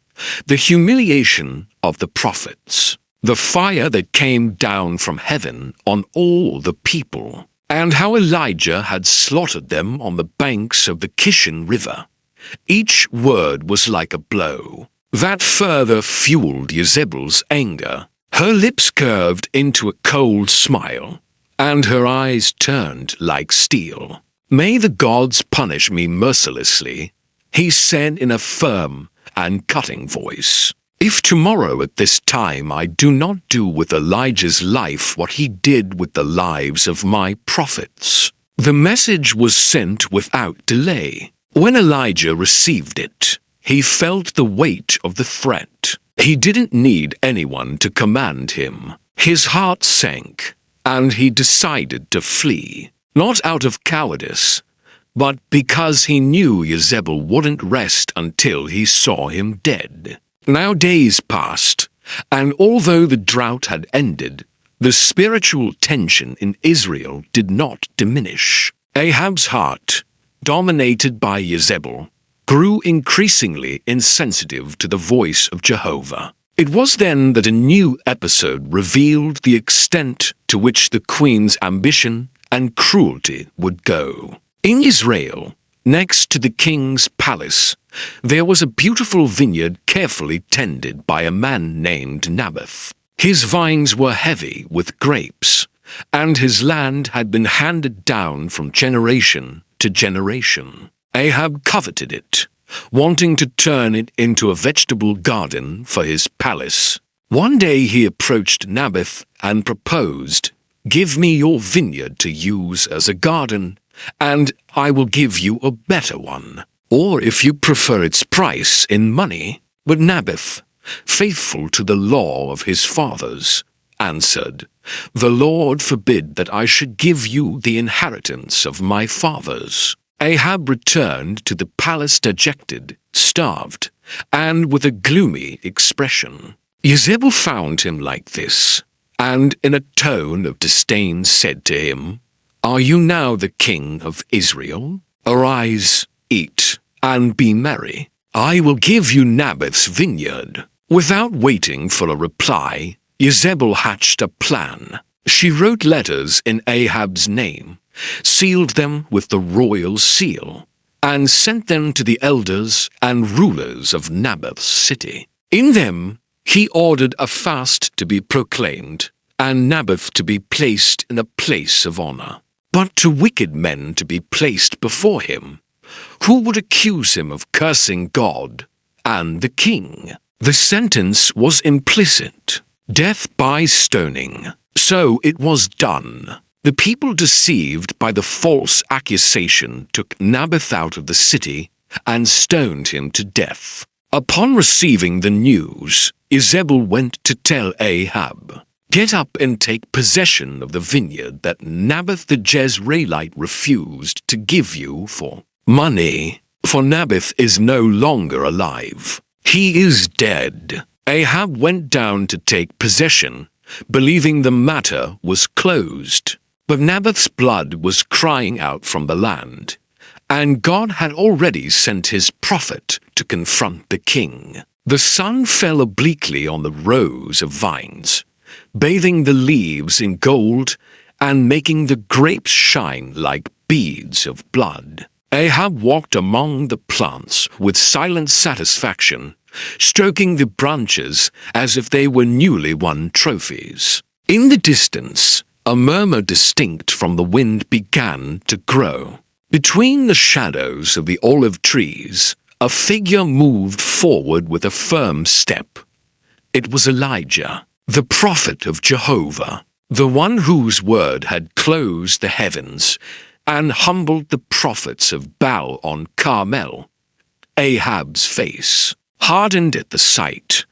the humiliation of the prophets, the fire that came down from heaven on all the people, and how Elijah had slaughtered them on the banks of the Kishon River. Each word was like a blow. That further fueled Jezebel's anger. Her lips curved into a cold smile, and her eyes turned like steel. "May the gods punish me mercilessly," he said in a firm and cutting voice, "if tomorrow at this time I do not do with Elijah's life what he did with the lives of my prophets." The message was sent without delay. When Elijah received it, he felt the weight of the threat. He didn't need anyone to command him. His heart sank, and he decided to flee, not out of cowardice, but because he knew Jezebel wouldn't rest until he saw him dead. Now days passed, and although the drought had ended, the spiritual tension in Israel did not diminish. Ahab's heart, dominated by Jezebel, grew increasingly insensitive to the voice of Jehovah. It was then that a new episode revealed the extent to which the queen's ambition and cruelty would go. In Israel, next to the king's palace, there was a beautiful vineyard carefully tended by a man named Naboth. His vines were heavy with grapes, and his land had been handed down from generation to generation. Ahab coveted it, wanting to turn it into a vegetable garden for his palace. One day he approached Naboth and proposed, "Give me your vineyard to use as a garden, and I will give you a better one, or if you prefer its price in money." But Naboth, faithful to the law of his fathers, answered, "The Lord forbid that I should give you the inheritance of my fathers." Ahab returned to the palace dejected, starved, and with a gloomy expression. Jezebel found him like this, and in a tone of disdain said to him, "Are you now the king of Israel? Arise, eat, and be merry. I will give you Naboth's vineyard." Without waiting for a reply, Jezebel hatched a plan. She wrote letters in Ahab's name, sealed them with the royal seal, and sent them to the elders and rulers of Naboth's city. In them, he ordered a fast to be proclaimed, and Naboth to be placed in a place of honor, but to wicked men to be placed before him, who would accuse him of cursing God and the king. The sentence was implicit: death by stoning. So it was done. The people, deceived by the false accusation, took Naboth out of the city and stoned him to death. Upon receiving the news, Jezebel went to tell Ahab, "Get up and take possession of the vineyard that Naboth the Jezreelite refused to give you for money, for Naboth is no longer alive. He is dead." Ahab went down to take possession, believing the matter was closed. But Naboth's blood was crying out from the land, and God had already sent his prophet to confront the king. The sun fell obliquely on the rows of vines, bathing the leaves in gold and making the grapes shine like beads of blood. Ahab walked among the plants with silent satisfaction, stroking the branches as if they were newly won trophies. In the distance, a murmur distinct from the wind began to grow. Between the shadows of the olive trees, a figure moved forward with a firm step. It was Elijah, the prophet of Jehovah, the one whose word had closed the heavens and humbled the prophets of Baal on Carmel. Ahab's face hardened at the sight,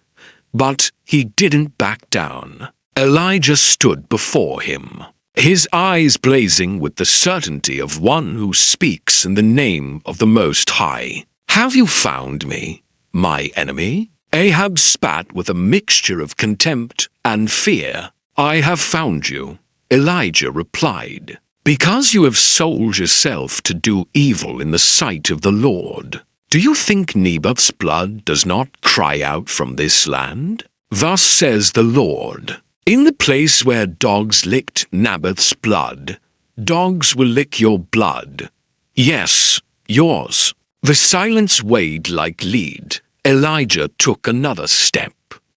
but he didn't back down. Elijah stood before him, his eyes blazing with the certainty of one who speaks in the name of the Most High. "Have you found me, my enemy?" Ahab spat with a mixture of contempt and fear. "I have found you," Elijah replied, "because you have sold yourself to do evil in the sight of the Lord. Do you think Naboth's blood does not cry out from this land? Thus says the Lord, in the place where dogs licked Naboth's blood, dogs will lick your blood. Yes, yours." The silence weighed like lead. Elijah took another step,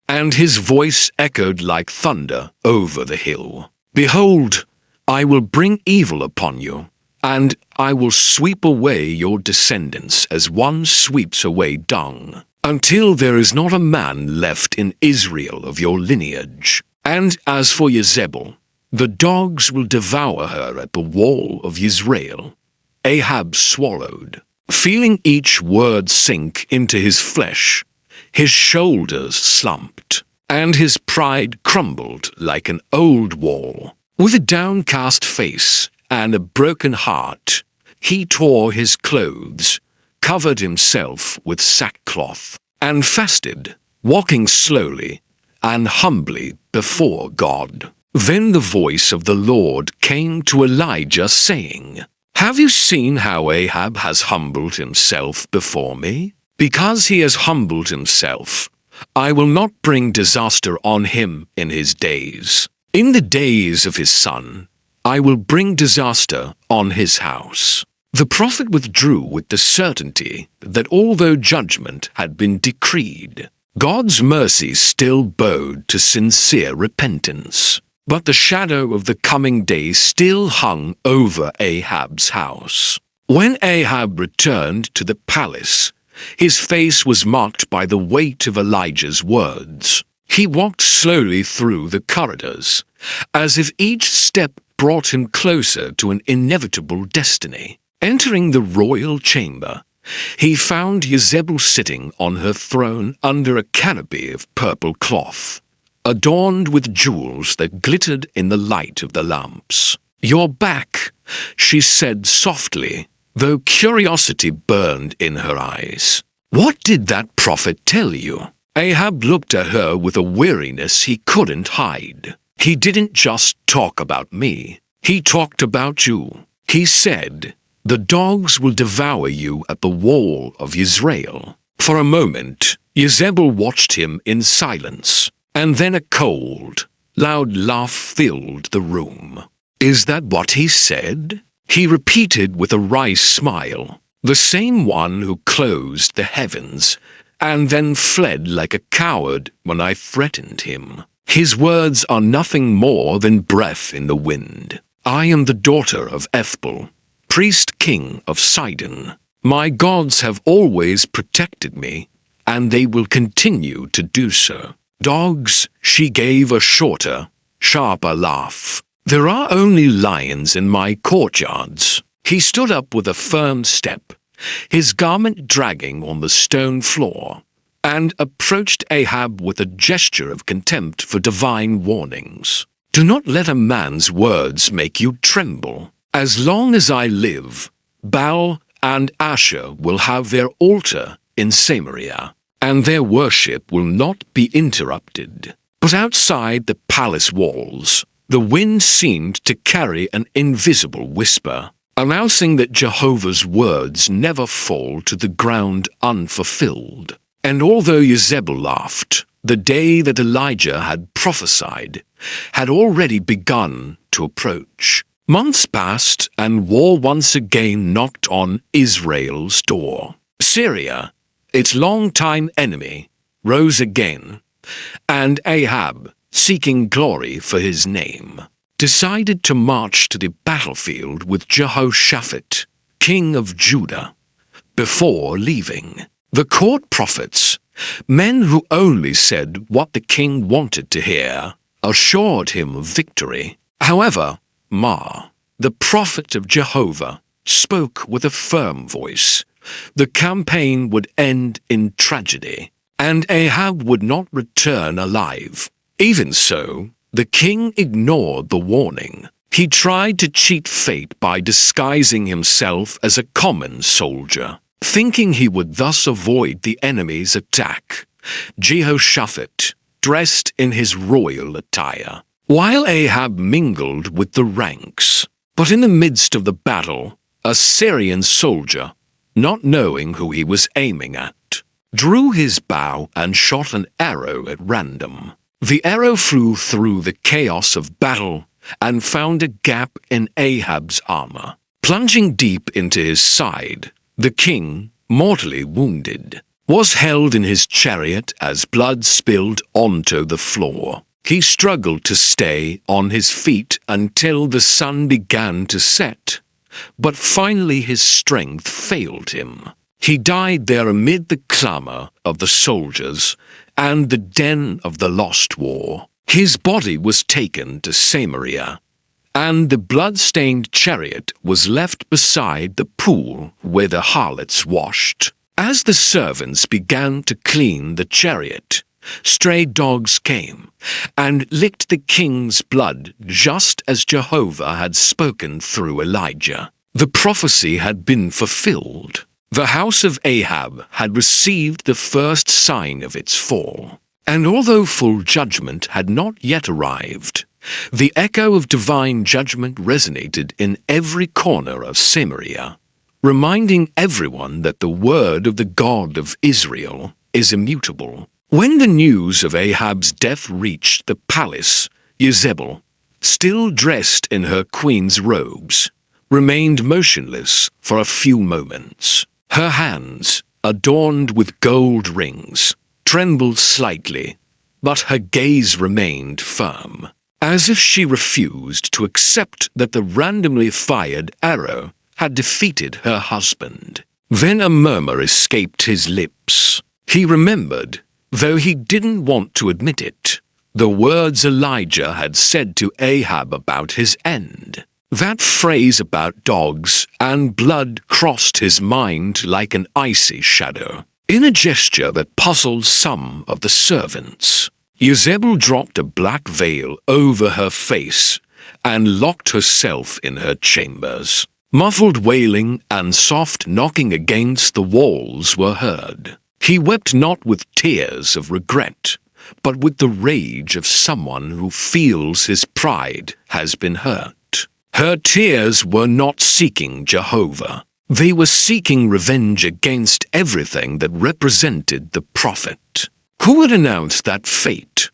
and his voice echoed like thunder over the hill. "Behold, I will bring evil upon you, and I will sweep away your descendants as one sweeps away dung, until there is not a man left in Israel of your lineage. And as for Jezebel, the dogs will devour her at the wall of Israel." Ahab swallowed, feeling each word sink into his flesh. His shoulders slumped, and his pride crumbled like an old wall. With a downcast face and a broken heart, he tore his clothes, covered himself with sackcloth, and fasted, walking slowly and humbly before God. Then the voice of the Lord came to Elijah, saying, "Have you seen how Ahab has humbled himself before me? Because he has humbled himself, I will not bring disaster on him in his days. In the days of his son, I will bring disaster on his house." The prophet withdrew with the certainty that although judgment had been decreed, God's mercy still bowed to sincere repentance. But the shadow of the coming day still hung over Ahab's house. When Ahab returned to the palace, his face was marked by the weight of Elijah's words. He walked slowly through the corridors, as if each step brought him closer to an inevitable destiny. Entering the royal chamber, he found Jezebel sitting on her throne under a canopy of purple cloth, adorned with jewels that glittered in the light of the lamps. "You're back," she said softly, though curiosity burned in her eyes. What did that prophet tell you?" Ahab looked at her with a weariness he couldn't hide. "He didn't just talk about me. He talked about you. He said, 'The dogs will devour you at the wall of Israel.'" For a moment, Jezebel watched him in silence, and then a cold, loud laugh filled the room. "Is that what he said?" he repeated with a wry smile. "The same one who closed the heavens and then fled like a coward when I threatened him. His words are nothing more than breath in the wind. I am the daughter of Ethbal, priest king of Sidon. My gods have always protected me, and they will continue to do so." "Dogs," she gave a shorter, sharper laugh. "There are only lions in my courtyards." He stood up with a firm step, his garment dragging on the stone floor, and approached Ahab with a gesture of contempt for divine warnings. "Do not let a man's words make you tremble. As long as I live, Baal and Asher will have their altar in Samaria, and their worship will not be interrupted." But outside the palace walls, the wind seemed to carry an invisible whisper, announcing that Jehovah's words never fall to the ground unfulfilled. And although Jezebel laughed, the day that Elijah had prophesied had already begun to approach. Months passed, and war once again knocked on Israel's door. Syria, its longtime enemy, rose again, and Ahab, seeking glory for his name, decided to march to the battlefield with Jehoshaphat, king of Judah. Before leaving, the court prophets, men who only said what the king wanted to hear, assured him of victory. However, the prophet of Jehovah, spoke with a firm voice. The campaign would end in tragedy, and Ahab would not return alive. Even so, the king ignored the warning. He tried to cheat fate by disguising himself as a common soldier, thinking he would thus avoid the enemy's attack. Jehoshaphat, dressed in his royal attire, while Ahab mingled with the ranks. But in the midst of the battle, a Syrian soldier, not knowing who he was aiming at, drew his bow and shot an arrow at random. The arrow flew through the chaos of battle and found a gap in Ahab's armor. Plunging deep into his side, the king, mortally wounded, was held in his chariot as blood spilled onto the floor. He struggled to stay on his feet until the sun began to set, but finally his strength failed him. He died there amid the clamor of the soldiers and the din of the lost war. His body was taken to Samaria, and the blood-stained chariot was left beside the pool where the harlots washed. As the servants began to clean the chariot, stray dogs came and licked the king's blood, just as Jehovah had spoken through Elijah. The prophecy had been fulfilled. The house of Ahab had received the first sign of its fall, and although full judgment had not yet arrived, the echo of divine judgment resonated in every corner of Samaria, reminding everyone that the word of the God of Israel is immutable. When the news of Ahab's death reached the palace, Jezebel, still dressed in her queen's robes, remained motionless for a few moments. Her hands, adorned with gold rings, trembled slightly, but her gaze remained firm, as if she refused to accept that the randomly fired arrow had defeated her husband. Then a murmur escaped his lips. He remembered, though he didn't want to admit it, the words Elijah had said to Ahab about his end. That phrase about dogs and blood crossed his mind like an icy shadow. In a gesture that puzzled some of the servants, Jezebel dropped a black veil over her face and locked herself in her chambers. Muffled wailing and soft knocking against the walls were heard. He wept not with tears of regret, but with the rage of someone who feels his pride has been hurt. Her tears were not seeking Jehovah. They were seeking revenge against everything that represented the prophet. Who would announce that fate?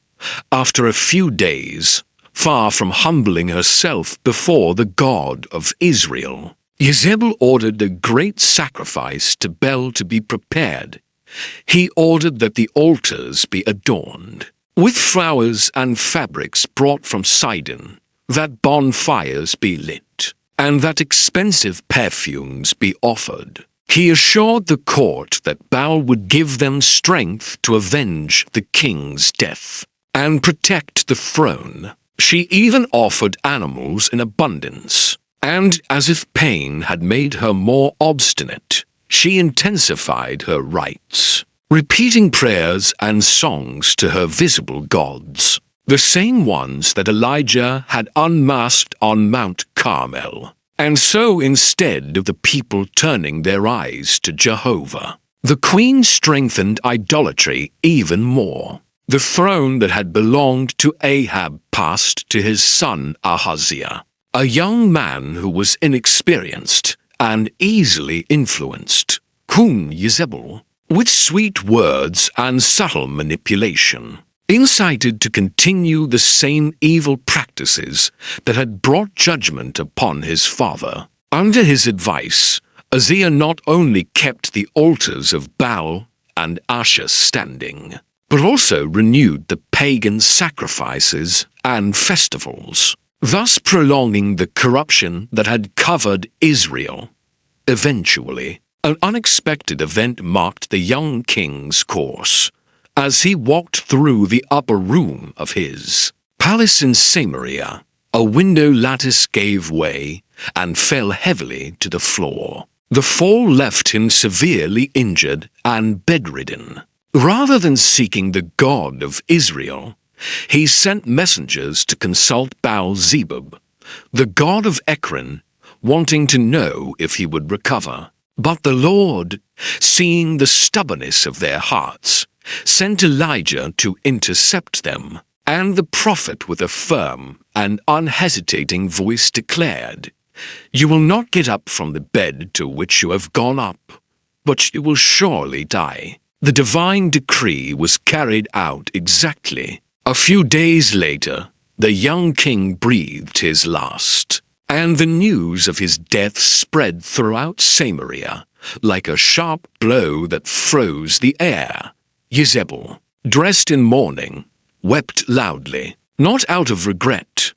After a few days, far from humbling herself before the God of Israel, Jezebel ordered a great sacrifice to Baal to be prepared. He ordered that the altars be adorned with flowers and fabrics brought from Sidon, that bonfires be lit, and that expensive perfumes be offered. He assured the court that Baal would give them strength to avenge the king's death and protect the throne. She even offered animals in abundance, and as if pain had made her more obstinate, she intensified her rites, repeating prayers and songs to her visible gods, the same ones that Elijah had unmasked on Mount Carmel. And so instead of the people turning their eyes to Jehovah, the queen strengthened idolatry even more. The throne that had belonged to Ahab passed to his son Ahaziah, a young man who was inexperienced and easily influenced. Queen Jezebel, with sweet words and subtle manipulation, incited to continue the same evil practices that had brought judgment upon his father. Under his advice, Ahaziah not only kept the altars of Baal and Asherah standing, but also renewed the pagan sacrifices and festivals, thus prolonging the corruption that had covered Israel. Eventually, an unexpected event marked the young king's course. As he walked through the upper room of his palace in Samaria, a window lattice gave way and fell heavily to the floor. The fall left him severely injured and bedridden. Rather than seeking the God of Israel, he sent messengers to consult Baal-zebub, the god of Ekron, wanting to know if he would recover. But the Lord, seeing the stubbornness of their hearts, sent Elijah to intercept them, and the prophet with a firm and unhesitating voice declared, "You will not get up from the bed to which you have gone up, but you will surely die." The divine decree was carried out exactly. A few days later, the young king breathed his last, and the news of his death spread throughout Samaria like a sharp blow that froze the air. Jezebel, dressed in mourning, wept loudly, not out of regret,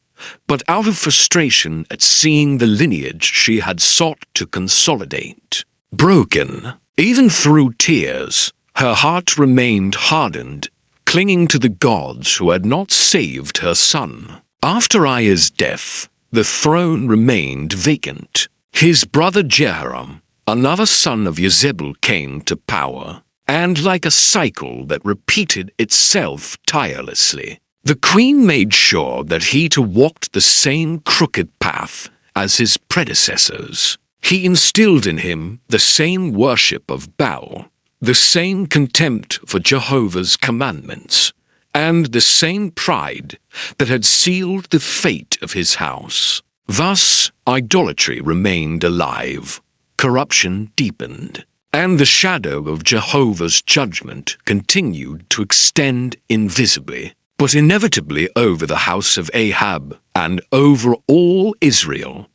but out of frustration at seeing the lineage she had sought to consolidate. Broken, even through tears, her heart remained hardened, clinging to the gods who had not saved her son. After Ahaz's death, the throne remained vacant. His brother Jehoram, another son of Jezebel, came to power, and like a cycle that repeated itself tirelessly, the queen made sure that he too walked the same crooked path as his predecessors. He instilled in him the same worship of Baal, the same contempt for Jehovah's commandments, and the same pride that had sealed the fate of his house. Thus, idolatry remained alive, corruption deepened, and the shadow of Jehovah's judgment continued to extend invisibly, but inevitably over the house of Ahab and over all Israel.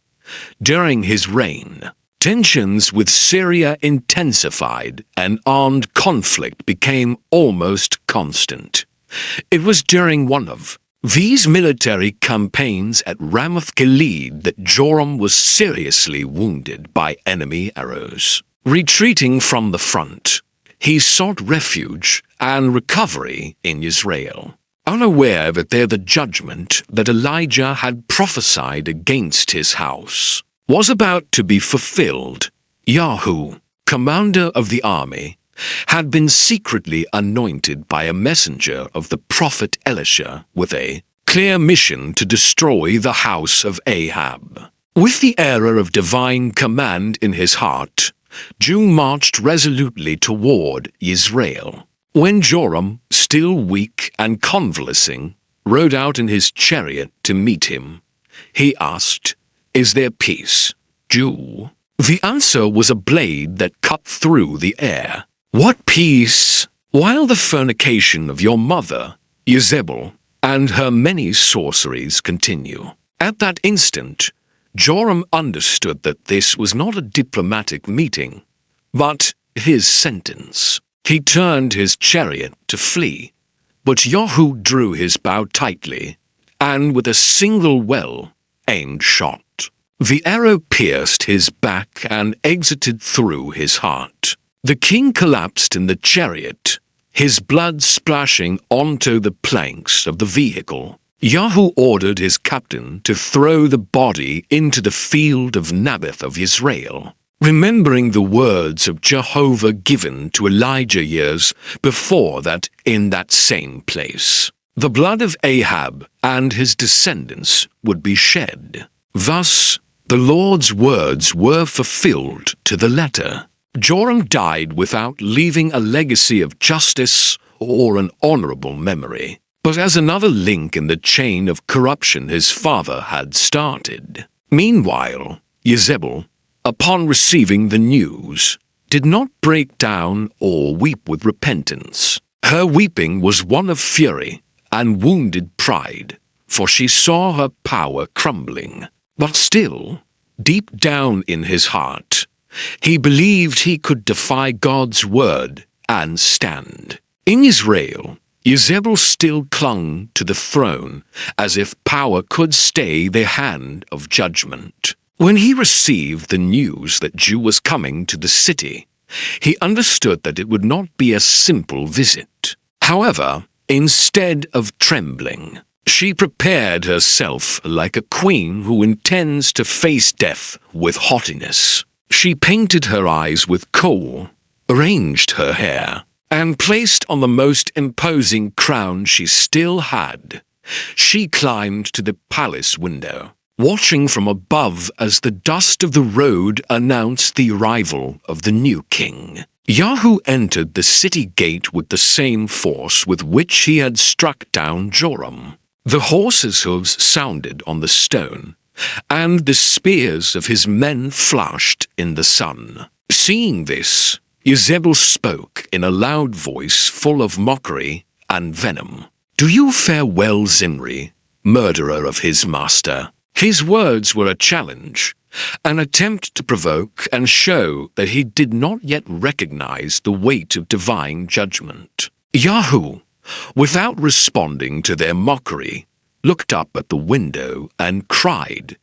During his reign, tensions with Syria intensified and armed conflict became almost constant. It was during one of these military campaigns at Ramoth Gilead that Joram was seriously wounded by enemy arrows. Retreating from the front, he sought refuge and recovery in Israel, unaware that there the judgment that Elijah had prophesied against his house was about to be fulfilled. Yahu, commander of the army, had been secretly anointed by a messenger of the prophet Elisha with a clear mission to destroy the house of Ahab. With the error of divine command in his heart, Jehu marched resolutely toward Israel. When Joram, still weak and convalescing, rode out in his chariot to meet him, he asked, "Is there peace, Jehu?" The answer was a blade that cut through the air. "What peace? While the fornication of your mother, Jezebel, and her many sorceries continue." At that instant, Joram understood that this was not a diplomatic meeting, but his sentence. He turned his chariot to flee, but Jehu drew his bow tightly, and with a single well-aimed shot, the arrow pierced his back and exited through his heart. The king collapsed in the chariot, his blood splashing onto the planks of the vehicle. Jehu ordered his captain to throw the body into the field of Naboth of Israel, remembering the words of Jehovah given to Elijah years before that in that same place. The blood of Ahab and his descendants would be shed. Thus, the Lord's words were fulfilled to the letter. Joram died without leaving a legacy of justice or an honorable memory, but as another link in the chain of corruption his father had started. Meanwhile, Jezebel, upon receiving the news, did not break down or weep with repentance. Her weeping was one of fury and wounded pride, for she saw her power crumbling. But still, deep down in his heart, he believed he could defy God's word and stand. In Israel, Jezebel still clung to the throne as if power could stay the hand of judgment. When he received the news that Jehu was coming to the city, he understood that it would not be a simple visit. However, instead of trembling, she prepared herself like a queen who intends to face death with haughtiness. She painted her eyes with kohl, arranged her hair, and placed on the most imposing crown she still had. She climbed to the palace window, watching from above as the dust of the road announced the arrival of the new king. Jehu entered the city gate with the same force with which he had struck down Joram. The horses' hooves sounded on the stone, and the spears of his men flashed in the sun. Seeing this, Jezebel spoke in a loud voice full of mockery and venom. "Do you fare well, Zimri, murderer of his master?" His words were a challenge, an attempt to provoke and show that he did not yet recognize the weight of divine judgment. Jehu, without responding to their mockery, looked up at the window and cried,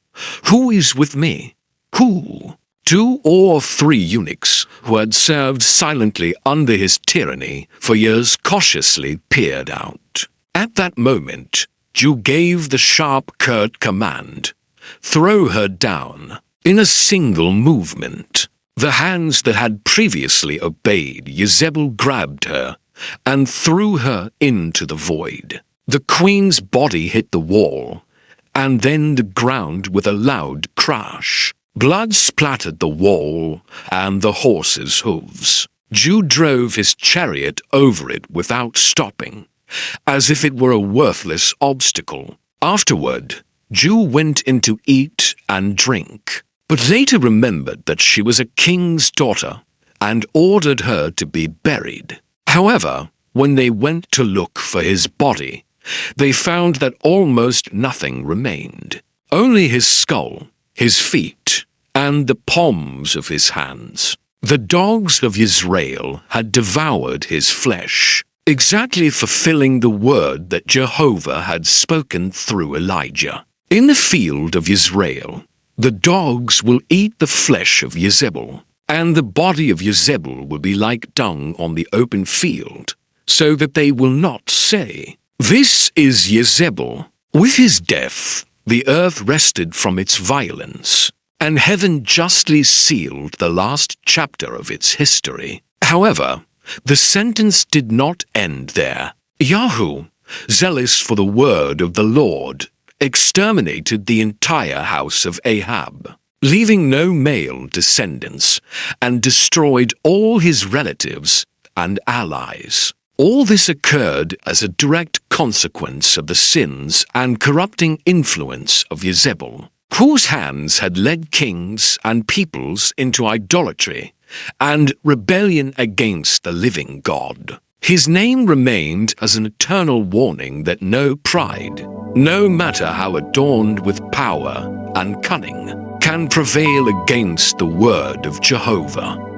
"Who is with me? Who?" 2 or 3 eunuchs who had served silently under his tyranny for years cautiously peered out. At that moment, Jehu gave the sharp, curt command, "Throw her down." In a single movement, the hands that had previously obeyed Jezebel grabbed her and threw her into the void. The queen's body hit the wall, and then the ground with a loud crash. Blood splattered the wall and the horses' hooves. Jehu drove his chariot over it without stopping, as if it were a worthless obstacle. Afterward, Jehu went in to eat and drink, but later remembered that she was a king's daughter and ordered her to be buried. However, when they went to look for his body, they found that almost nothing remained. Only his skull, his feet, and the palms of his hands. The dogs of Israel had devoured his flesh, exactly fulfilling the word that Jehovah had spoken through Elijah. In the field of Israel, the dogs will eat the flesh of Jezebel, and the body of Jezebel will be like dung on the open field, so that they will not say, "This is Jezebel." With his death, the earth rested from its violence, and heaven justly sealed the last chapter of its history. However, the sentence did not end there. Jehu, zealous for the word of the Lord, exterminated the entire house of Ahab, leaving no male descendants, and destroyed all his relatives and allies. All this occurred as a direct consequence of the sins and corrupting influence of Jezebel, whose hands had led kings and peoples into idolatry and rebellion against the living God. His name remained as an eternal warning that no pride, no matter how adorned with power and cunning, can prevail against the word of Jehovah.